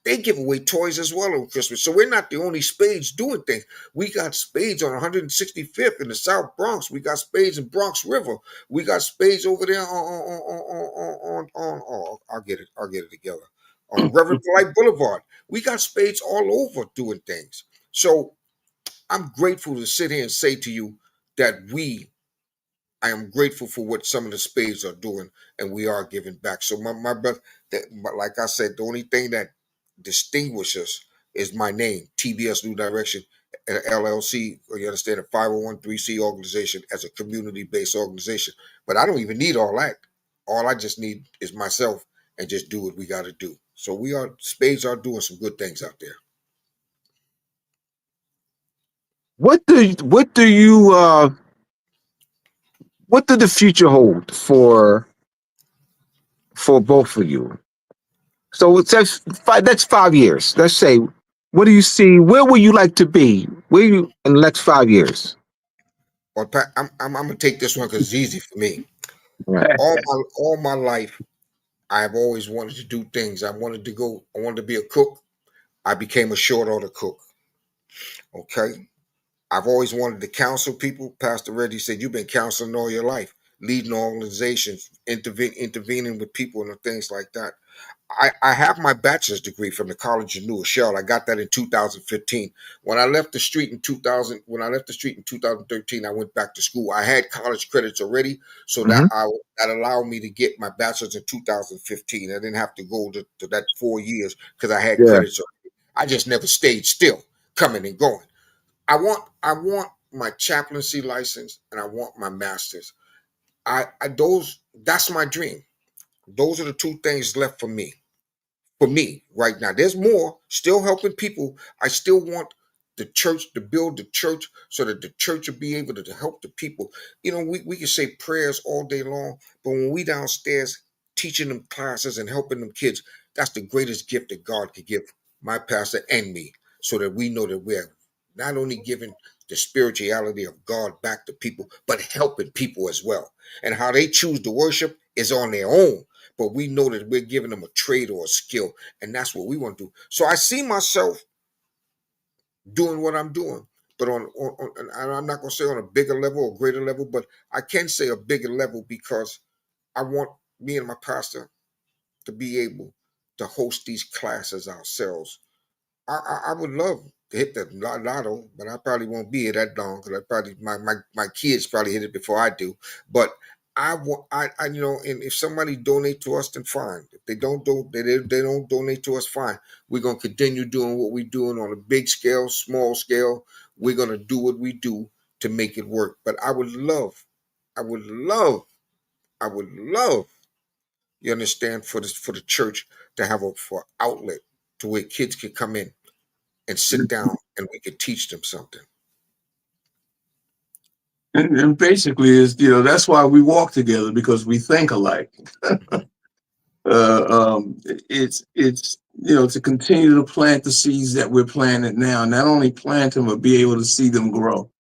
They give away toys as well on Christmas. So we're not the only Spades doing things. We got Spades on 165th in the South Bronx. We got Spades in Bronx River. We got Spades over there on oh, I'll get it together. On Reverend Light Boulevard. We got Spades all over doing things. So I'm grateful to sit here and say to you that I am grateful for what some of the Spades are doing, and we are giving back. So my brother, like I said, the only thing that distinguishes is my name, TBS New Direction, LLC. You understand, a 501(c) organization as a community-based organization. But I don't even need all that. All I just need is myself and just do what we got to do. So Spades are doing some good things out there. What do the future hold for both of you? So that's 5 years. Let's say, what do you see? Where would you like to be? Where you in the next 5 years? Well, Pat, I'm gonna take this one because it's easy for me. Right. All my life, I've always wanted to do things. I wanted to be a cook. I became a short order cook. Okay. I've always wanted to counsel people. Pastor Reddy said, you've been counseling all your life, leading organizations, intervening with people and things like that. I have my bachelor's degree from the College of New Rochelle. I got that in 2015. When I left the street in 2013, I went back to school. I had college credits already, so Hmm. that allowed me to get my bachelor's in 2015. I didn't have to go to that 4 years because I had Yeah. credits already. I just never stayed still, coming and going. I want my chaplaincy license and I want my master's. I those that's my dream. Those are the two things left for me right now. There's more, still helping people. I still want the church to build the church so that the church will be able to help the people. We can say prayers all day long, but when we downstairs teaching them classes and helping them kids, that's the greatest gift that God could give my pastor and me, so that we know that we're not only giving the spirituality of God back to people, but helping people as well. And how they choose to worship is on their own, but we know that we're giving them a trade or a skill, and that's what we want to do. So I see myself doing what I'm doing, but and I'm not going to say on a bigger level or greater level, but I can say a bigger level because I want me and my pastor to be able to host these classes ourselves. I would love to hit the lotto, but I probably won't be here that long because I probably my kids probably hit it before I do. But I want I and if somebody donate to us, then fine. If they don't donate to us, fine. We're gonna continue doing what we're doing on a big scale, small scale. We're gonna do what we do to make it work. But I would love I would love, I would love, you understand, for the church to have a for outlet to where kids can come in and sit down and we could teach them something. And basically is, that's why we walk together, because we think alike. It's to continue to plant the seeds that we're planting now. Not only plant them, but be able to see them grow.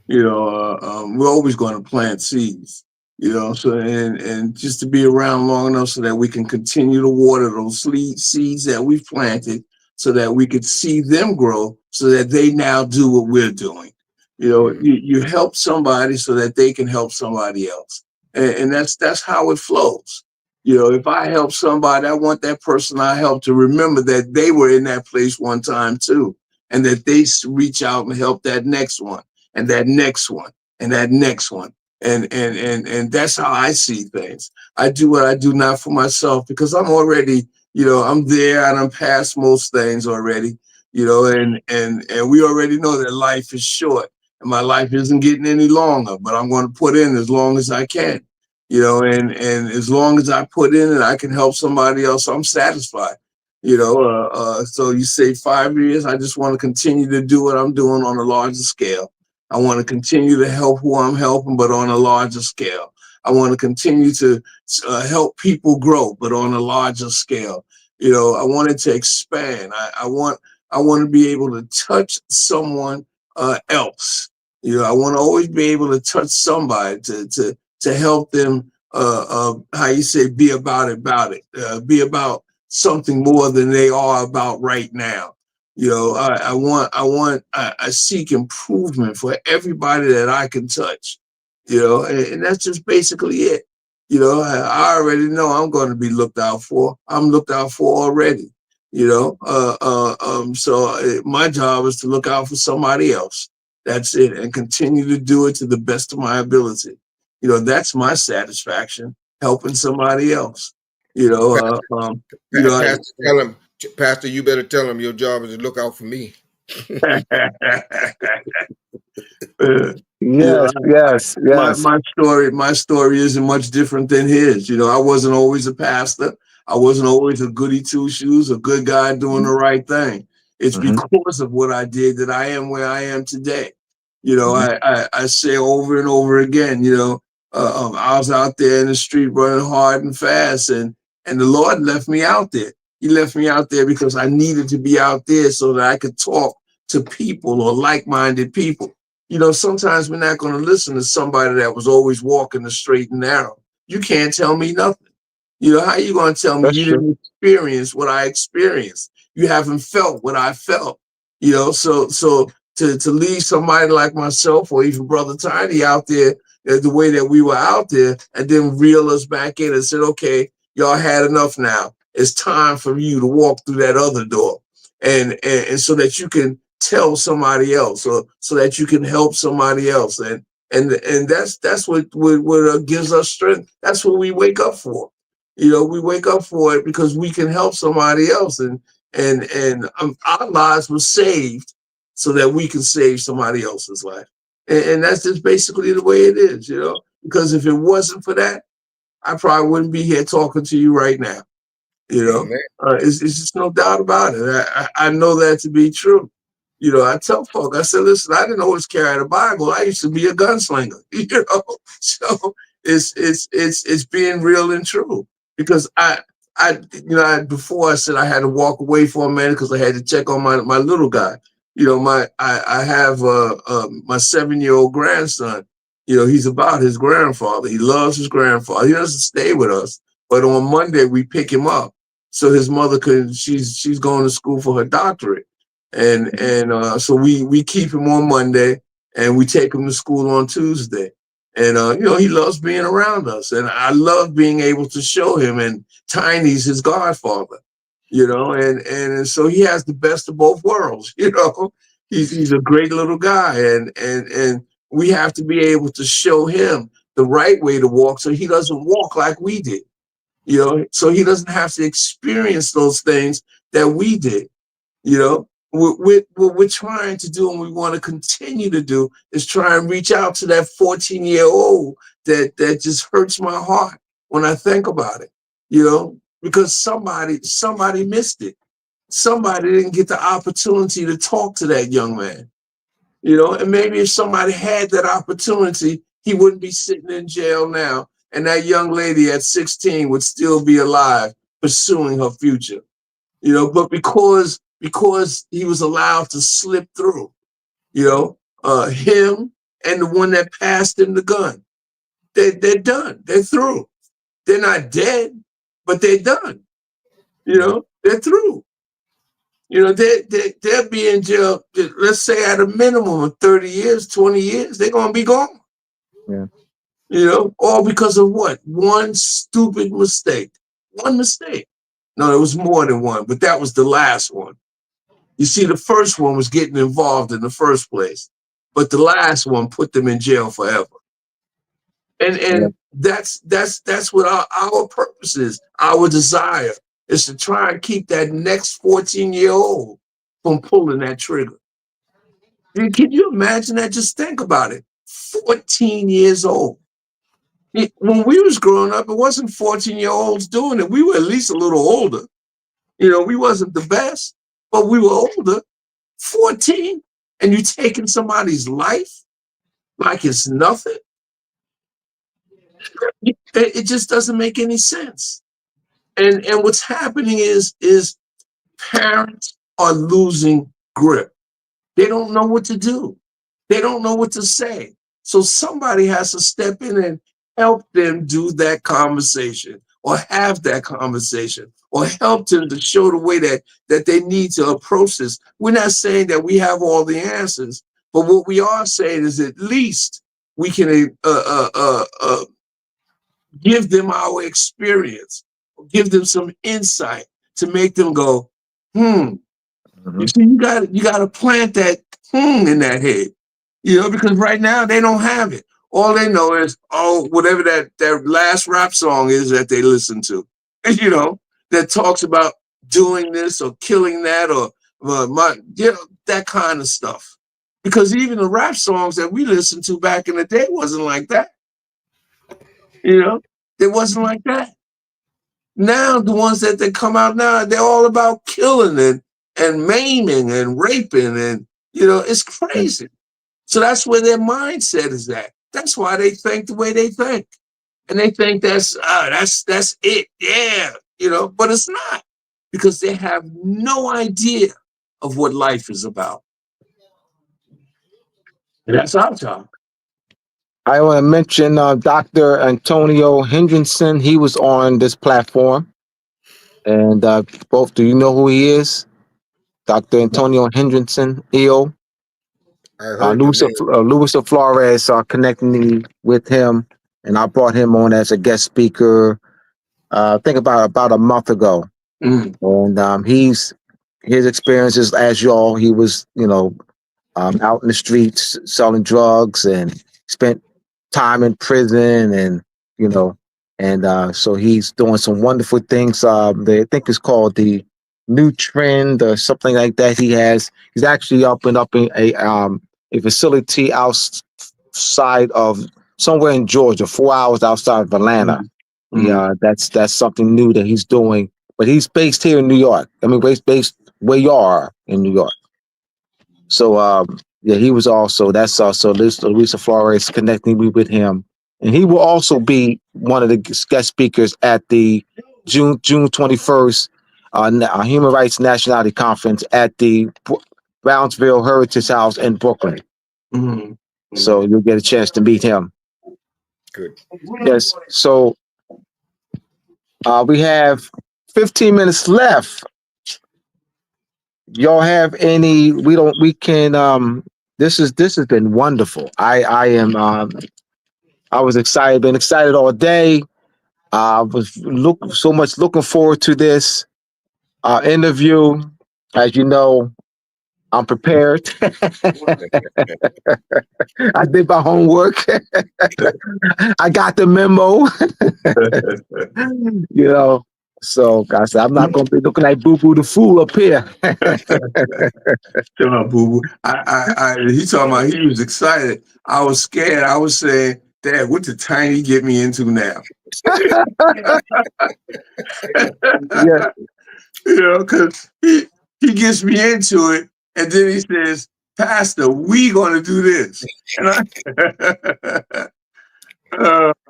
We're always going to plant seeds. So and just to be around long enough so that we can continue to water those seeds that we've planted, so that we could see them grow, so that they now do what we're doing. You help somebody so that they can help somebody else, and that's how it flows. If I help somebody, I want that person I help to remember that they were in that place one time too, and that they reach out and help that next one, and that next one, and that next one. And that's how I see things. I do what I do not for myself, because I'm already, I'm there and I'm past most things already, and we already know that life is short and my life isn't getting any longer, but I'm going to put in as long as I can, and as long as I put in and I can help somebody else, I'm satisfied. So you say 5 years, I just want to continue to do what I'm doing on a larger scale. I want to continue to help who I'm helping, but on a larger scale. I want to continue to help people grow, but on a larger scale. I want it to expand. I want to be able to touch someone else. I want to always be able to touch somebody to help them. How you say, be about it, be about something more than they are about right now. I seek improvement for everybody that I can touch, and that's just basically it. I already know I'm going to be looked out for. I'm looked out for already, so my job is to look out for somebody else. That's it. And continue to do it to the best of my ability. That's my satisfaction, helping somebody else, I, Pastor, tell him, Pastor, you better tell him your job is to look out for me. uh, Yes, yes, yes. my story isn't much different than his. I wasn't always a pastor. I wasn't always a goody two shoes, a good guy doing the right thing. It's Mm-hmm. because of what I did that I am where I am today. Mm-hmm. I say over and over again, I was out there in the street running hard and fast, and the Lord left me out there. He left me out there because I needed to be out there so that I could talk to people, or like-minded people. Sometimes we're not going to listen to somebody that was always walking the straight and narrow. You can't tell me nothing. How you going to tell me That's you true. didn't experience what I experienced? You haven't felt what I felt. So to leave somebody like myself, or even Brother Tiny out there, the way that we were out there, and then reel us back in and said, okay, y'all had enough now. It's time for you to walk through that other door, and so that you can tell somebody else, or so that you can help somebody else, and that's what gives us strength. That's what we wake up for. We wake up for it because we can help somebody else, and our lives were saved so that we can save somebody else's life, and that's just basically the way it is. Because if it wasn't for that, I probably wouldn't be here talking to you right now. Amen. It's just no doubt about it. I know that to be true. I tell folk, I said, listen, I didn't always carry the Bible. I used to be a gunslinger. So it's being real and true, because before I said I had to walk away for a minute because I had to check on my little guy. I have my 7-year-old grandson. He's about his grandfather. He loves his grandfather. He doesn't stay with us, but on Monday we pick him up so his mother she's going to school for her doctorate, and so we keep him on Monday and we take him to school on Tuesday, and he loves being around us, and I love being able to show him, and Tiny's his godfather, and so he has the best of both worlds. He's a great little guy, and we have to be able to show him the right way to walk so he doesn't walk like we did. So he doesn't have to experience those things that we did. What we're trying to do and we want to continue to do is try and reach out to that 14-year-old that just hurts my heart when I think about it, because somebody missed it. Somebody didn't get the opportunity to talk to that young man, and maybe if somebody had that opportunity, he wouldn't be sitting in jail now. And that young lady at 16 would still be alive pursuing her future, but because he was allowed to slip through, him and the one that passed him the gun, they're done. They're through. They're not dead, but they're done. They're through. They'll be in jail, let's say at a minimum of 30 years, 20 years, they're going to be gone. Yeah. All because of what? One stupid mistake. One mistake. No, there was more than one, but that was the last one. You see, the first one was getting involved in the first place, but the last one put them in jail forever. And that's what our purpose is. Our desire is to try and keep that next 14-year-old from pulling that trigger. Can you imagine that? Just think about it. 14 years old. When we was growing up, it wasn't 14-year-olds doing it. We were at least a little older. We wasn't the best, but we were older. 14, and you taking somebody's life like it's nothing. It just doesn't make any sense. And what's happening is parents are losing grip. They don't know what to do. They don't know what to say. So somebody has to step in and help them do that conversation or have that conversation or help them to show the way that they need to approach this. We're not saying that we have all the answers, but what we are saying is at least we can give them our experience, give them some insight to make them go, You see, you got to plant that in that head, because right now they don't have it. All they know is, whatever that last rap song is that they listen to, that talks about doing this or killing that or that kind of stuff. Because even the rap songs that we listened to back in the day wasn't like that. It wasn't like that. Now the ones that they come out now, they're all about killing and maiming and raping and it's crazy. So that's where their mindset is at. That's why they think the way they think, and they think that's it, yeah, but it's not, because they have no idea of what life is about. And that's our job. I want to mention Dr. Antonio Hendrickson. He was on this platform. And both, do you know who he is? Dr. Antonio Hendrickson, EO. I heard the Luis Flores connecting me with him, and I brought him on as a guest speaker. I think about a month ago. And his experiences as y'all, he was out in the streets selling drugs and spent time in prison, and so he's doing some wonderful things. I think it's called the New Trend or something like that. He's actually up in a facility outside of somewhere in Georgia, 4 hours outside of Atlanta. Yeah, that's something new that he's doing. But he's based here in New York. I mean, based where you are in New York. So he was also, that's also Luisa Flores connecting me with him, and he will also be one of the guest speakers at the June 21st Human Rights Nationality Conference at the Brownsville Heritage House in Brooklyn. So you'll get a chance to meet him. Good. Yes. So we have 15 minutes left. Y'all have any? This has been wonderful. I was excited, been excited all day. I was looking forward to this interview. As you know, I'm prepared. I did my homework. I got the memo. So I said, I'm not gonna be looking like Boo Boo the Fool up here. Shut up, boo boo. He talking about he was excited. I was scared. I was saying, Dad, what did Tiny get me into now? Yeah. Because he gets me into it, and then he says, Pastor, we gonna do this. And but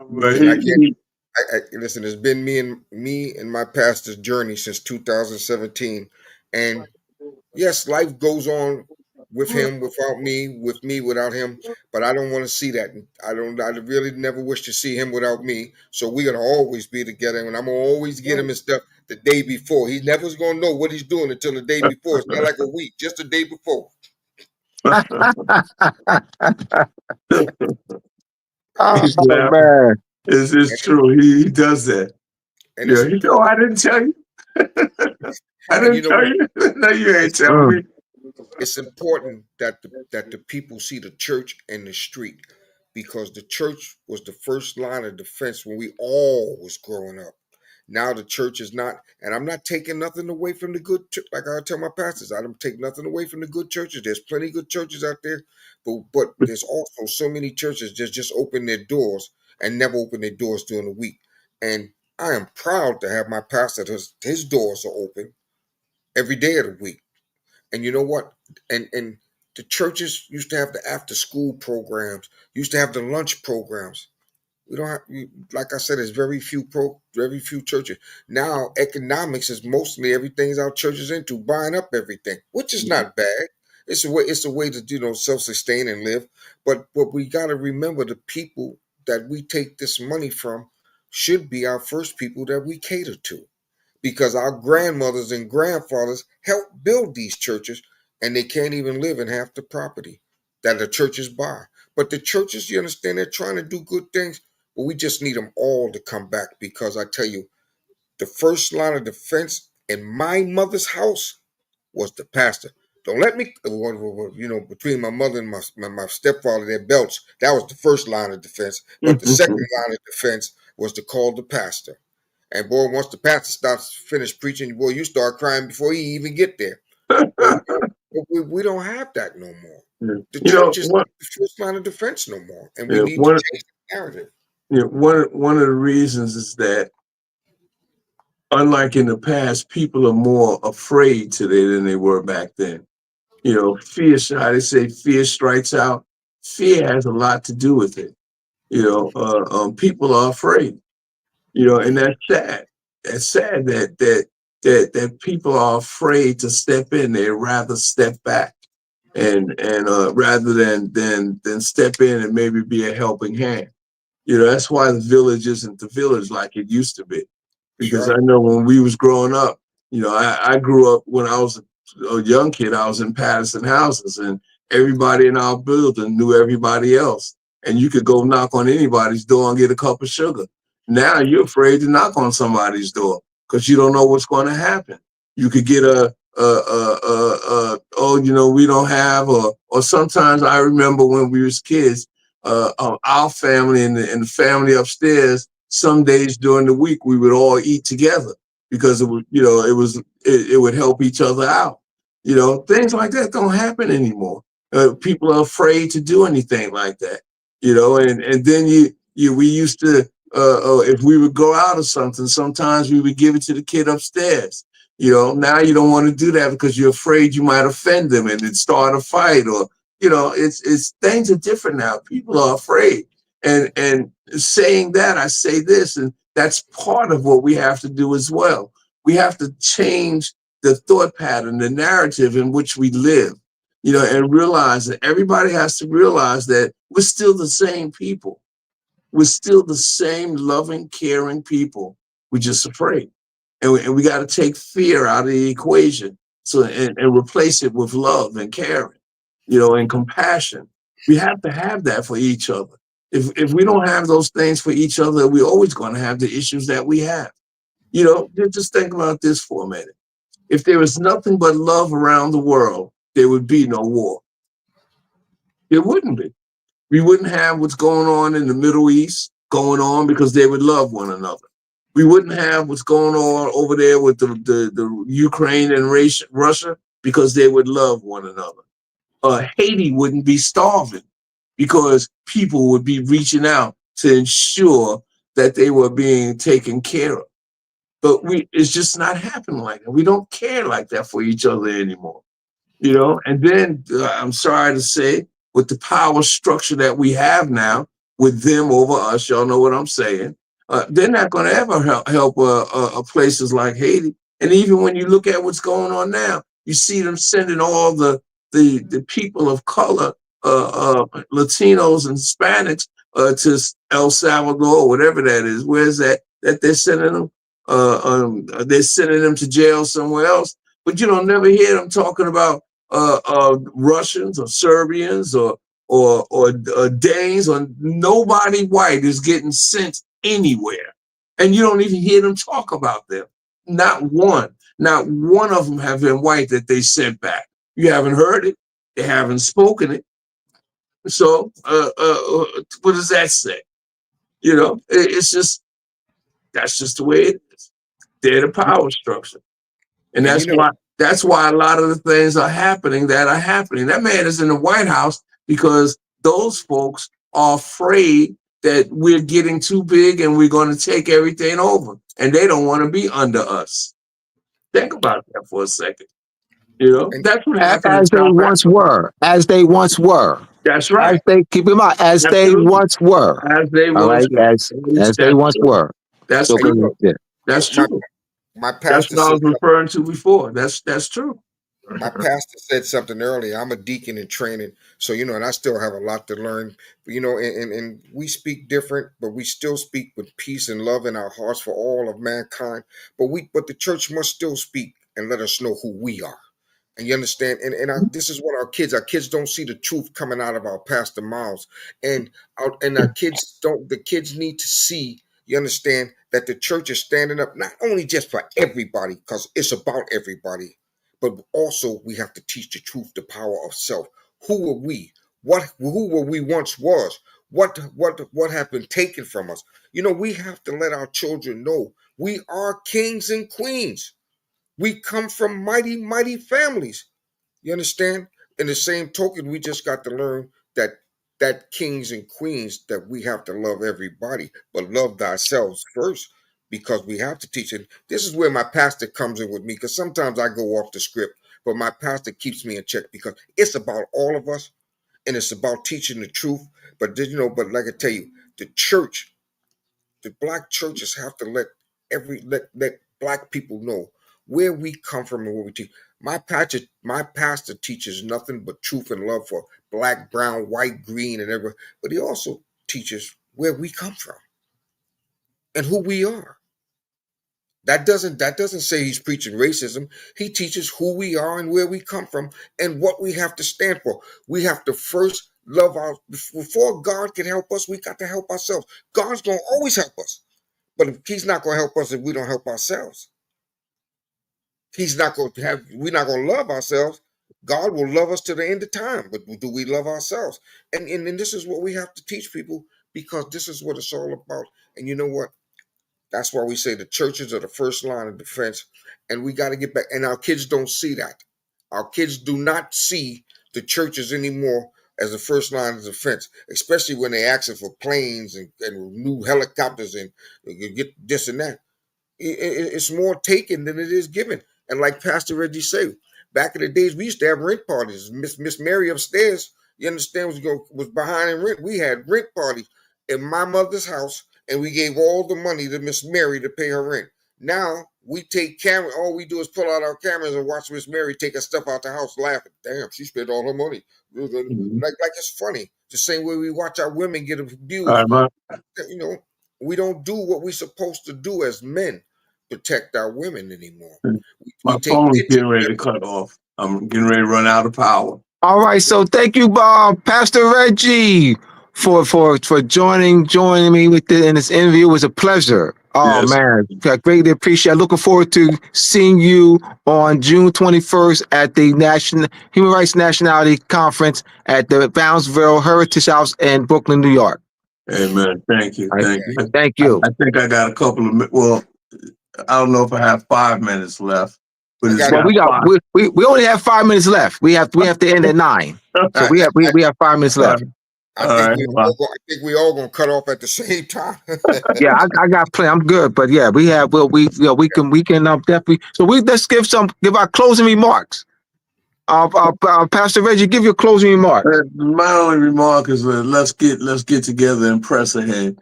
Listen, I can't. Listen. It's been me and my pastor's journey since 2017, and yes, life goes on with him, without me, with me, without him. But I don't want to see that. I don't. I really never wish to see him without me. So we're gonna always be together, and I'm gonna always get him and stuff the day before. He never's gonna know what he's doing until the day before. It's not like a week, just the day before. he's Oh laughing. man. It's And, true. He does that. and it's Yeah. He said, oh, important. I didn't tell you. I And you didn't know tell what? you. No, you ain't It's tell Mm. me. it's important that the people see the church and the street, because the church was the first line of defense when we all was growing up. Now the church is not, and I'm not taking nothing away from the good. Like I tell my pastors, I don't take nothing away from the good churches. There's plenty of good churches out there, but there's also so many churches that just open their doors and never open their doors during the week. And I am proud to have my pastor. His doors are open every day of the week. And you know what? And the churches used to have the after school programs, used to have the lunch programs. We don't have, like I said, there's very few churches now. Economics is mostly everything's our churches into buying up everything, which is not bad. It's a way. It's a way to self sustain and live. But we got to remember the people that we take this money from should be our first people that we cater to, because our grandmothers and grandfathers helped build these churches, and they can't even live in half the property that the churches buy. But the churches, you understand, they're trying to do good things, but we just need them all to come back, because I tell you, the first line of defense in my mother's house was the pastor. Don't let me, between my mother and my stepfather, their belts, that was the first line of defense. But the second line of defense was to call the pastor. And boy, once the pastor starts finish preaching, boy, you start crying before he even get there. But we don't have that no more. The You know church is what? not the first line of defense no more, and we Yeah, need to change the narrative. one of the reasons is that unlike in the past, people are more afraid today than they were back then. Fear. How they say, fear strikes out. Fear has a lot to do with it. People are afraid. And that's sad. That's sad that people are afraid to step in. They rather step back and rather than step in and maybe be a helping hand. That's why the village isn't the village like it used to be. Because I Sure. know when we was growing up, I grew up when I was a young kid. I was in Patterson houses, and everybody in our building knew everybody else. And you could go knock on anybody's door and get a cup of sugar. Now you're afraid to knock on somebody's door because you don't know what's going to happen. You could get oh, we don't have, or sometimes I remember when we was kids, our family and the family upstairs, some days during the week we would all eat together because it would help each other out. Things like that don't happen anymore. People are afraid to do anything like that. And then we used to, if we would go out or something, sometimes we would give it to the kid upstairs. Now you don't want to do that because you're afraid you might offend them and it start a fight, or it's things are different now. People are afraid. And saying that, I say this, and that's part of what we have to do as well. We have to change the thought pattern, the narrative in which we live, and realize that everybody has to realize that we're still the same people. We're still the same loving, caring people. We're just afraid. And we got to take fear out of the equation and replace it with love and caring, and compassion. We have to have that for each other. If we don't have those things for each other, we're always going to have the issues that we have. Just think about this for a minute. If there was nothing but love around the world, there would be no war. There wouldn't be. We wouldn't have what's going on in the Middle East going on because they would love one another. We wouldn't have what's going on over there with the Ukraine and Russia, because they would love one another. Haiti wouldn't be starving because people would be reaching out to ensure that they were being taken care of. But it's just not happening like that. We don't care like that for each other anymore. And then I'm sorry to say, with the power structure that we have now, with them over us, y'all know what I'm saying. They're not going to ever help places like Haiti. And even when you look at what's going on now, you see them sending all the people of color, Latinos and Hispanics, to El Salvador, whatever that is. Where's that they're sending them? They're sending them to jail somewhere else. But you don't never hear them talking about Russians or Serbians or Danes, or nobody white is getting sent anywhere, and you don't even hear them talk about them. Not one of them have been white that they sent back. You haven't heard it. They haven't spoken it. So what does that say? It's just, that's just the way it is. They're the power structure. And that's why a lot of the things are happening that are happening. That man is in the White House because those folks are afraid that we're getting too big and we're going to take everything over. And they don't want to be under us. Think about that for a second. That's what happened in As they South once Africa. were. As they once were. That's right. Keep in mind, as Absolutely. they once were. As they All once right, were. as they once were. That's So true. That's my, true. my That's pastor what I said was referring to before. That's true. my pastor said something earlier. I'm a deacon in training, so and I still have a lot to learn. And we speak different, but we still speak with peace and love in our hearts for all of mankind. But the church must still speak and let us know who we are. And you understand? This is what our kids don't see the truth coming out of our pastor mouths. Our kids don't, the kids need to see, you understand, that the church is standing up, not only just for everybody, because it's about everybody, but also we have to teach the truth, the power of self. Who were we? Who were we once was? What have been taken from us? We have to let our children know we are kings and queens. We come from mighty, mighty families. You understand? In the same token, we just got to learn that kings and queens, that we have to love everybody, but love thyself first, because we have to teach it. This is where my pastor comes in with me, because sometimes I go off the script, but my pastor keeps me in check, because it's about all of us, and it's about teaching the truth. But like I tell you, the black churches have to let black people know where we come from and what we teach. My pastor teaches nothing but truth and love for black, brown, white, green, and everything. But he also teaches where we come from and who we are. That doesn't say he's preaching racism. He teaches who we are and where we come from and what we have to stand for. We have to first love before God can help us, we got to help ourselves. God's gonna always help us. But if he's not going to help us if we don't help ourselves, we're not going to love ourselves. God will love us to the end of time. But do we love ourselves? And this is what we have to teach people, because this is what it's all about. And you know what? That's why we say the churches are the first line of defense. And we got to get back. And our kids don't see that. Our kids do not see the churches anymore as the first line of defense, especially when they asking for planes and new helicopters and get this and that. It's more taken than it is given. And like Pastor Reggie said, back in the days, we used to have rent parties. Miss Mary upstairs, you understand, was behind in rent. We had rent parties in my mother's house, and we gave all the money to Miss Mary to pay her rent. Now we take camera. All we do is pull out our cameras and watch Miss Mary take her stuff out the house, laughing. Damn, she spent all her money. Like it's funny. The same way we watch our women get abused. We don't do what we're supposed to do as men, protect our women anymore. My We take phone is pictures. getting ready to cut off. I'm getting ready to run out of power. All right, so thank you, Pastor Reggie, for joining me in this interview. It was a pleasure. Oh Yes. man, I greatly appreciate it. Looking forward to seeing you on June 21st at the National Human Rights Nationality Conference at the Brownsville Heritage House in Brooklyn, New York. Amen. Thank you. All right. Thank you. Thank I, you. I think I got a couple of well, I don't know if I have 5 minutes left, but I it's got Well, got we got 5. we only have 5 minutes left. We have to end at 9. So I, we have 5 minutes All right. left. I All think right. Well, I think we all gonna cut off at the same time. Yeah, I got plenty. I'm good, but yeah, we have. Well, we can definitely. So let's give our closing remarks. Pastor Reggie, give your closing remarks. my only remark is let's get together and press ahead.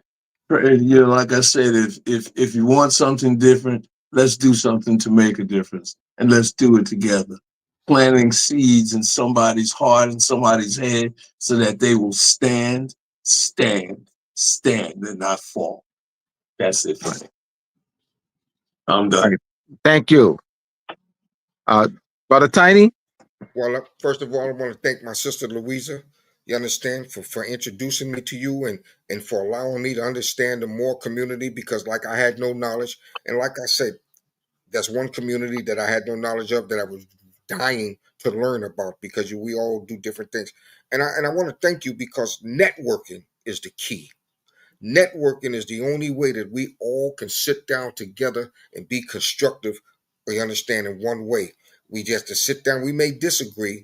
You know, like I said, if you want something different, let's do something to make a difference, and let's do it together. Planting seeds in somebody's heart and somebody's head, so that they will stand, and not fall. That's it for me. I'm done. Right. Thank you, Brother Tiny. Well, first of all, I want to thank my sister Louisa. You understand for introducing me to you and for allowing me to understand the Moor community because like I had no knowledge and like I said, that's one community that I had no knowledge of that I was dying to learn about because we all do different things. And I want to thank you because networking is the key. Networking is the only way that we all can sit down together and be constructive. You understand in one way. We just to sit down. We may disagree,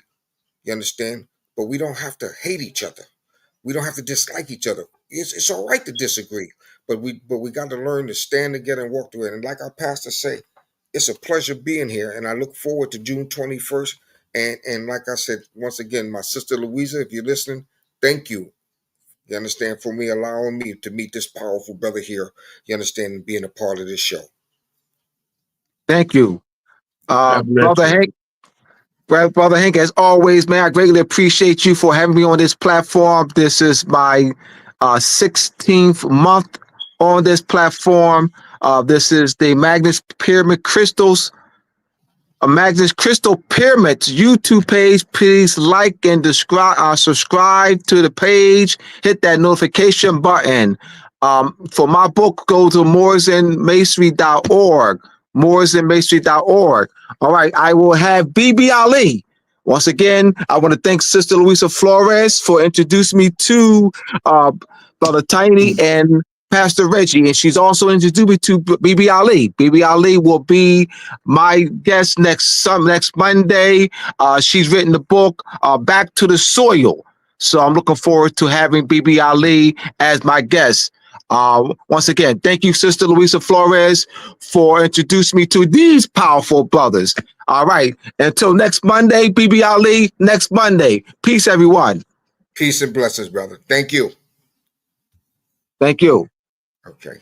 you understand, but we don't have to hate each other. We don't have to dislike each other. It's all right to disagree, but we got to learn to stand together and walk through it. And like our pastor say, it's a pleasure being here, and I look forward to June 21st. And like I said, once again, my sister Louisa, if you're listening, thank you. You understand, for me allowing me to meet this powerful brother here. You understand, and being a part of this show. Thank you, God bless Brother you. Hank. Brother Hank, as always, man, I greatly appreciate you for having me on this platform. This is my 16th month on this platform. This is the Magnus Pyramid Crystals. Magnus Crystal Pyramids YouTube page. Please like and subscribe to the page. Hit that notification button. For my book, go to moorsandmasonry.org. moorsandmasonry.org. All right, I will have BB Ali. Once again, I want to thank Sister Luisa Flores for introducing me to Brother Tiny and Pastor Reggie, and she's also introduced me to BB Ali. BB Ali will be my guest next Monday. She's written the book Back to the Soil, so I'm looking forward to having BB Ali as my guest. Once again, thank you, Sister Luisa Flores, for introducing me to these powerful brothers. All right, until next Monday, BB Ali, next Monday. Peace, everyone. Peace and blessings, brother. Thank you. Thank you. Okay.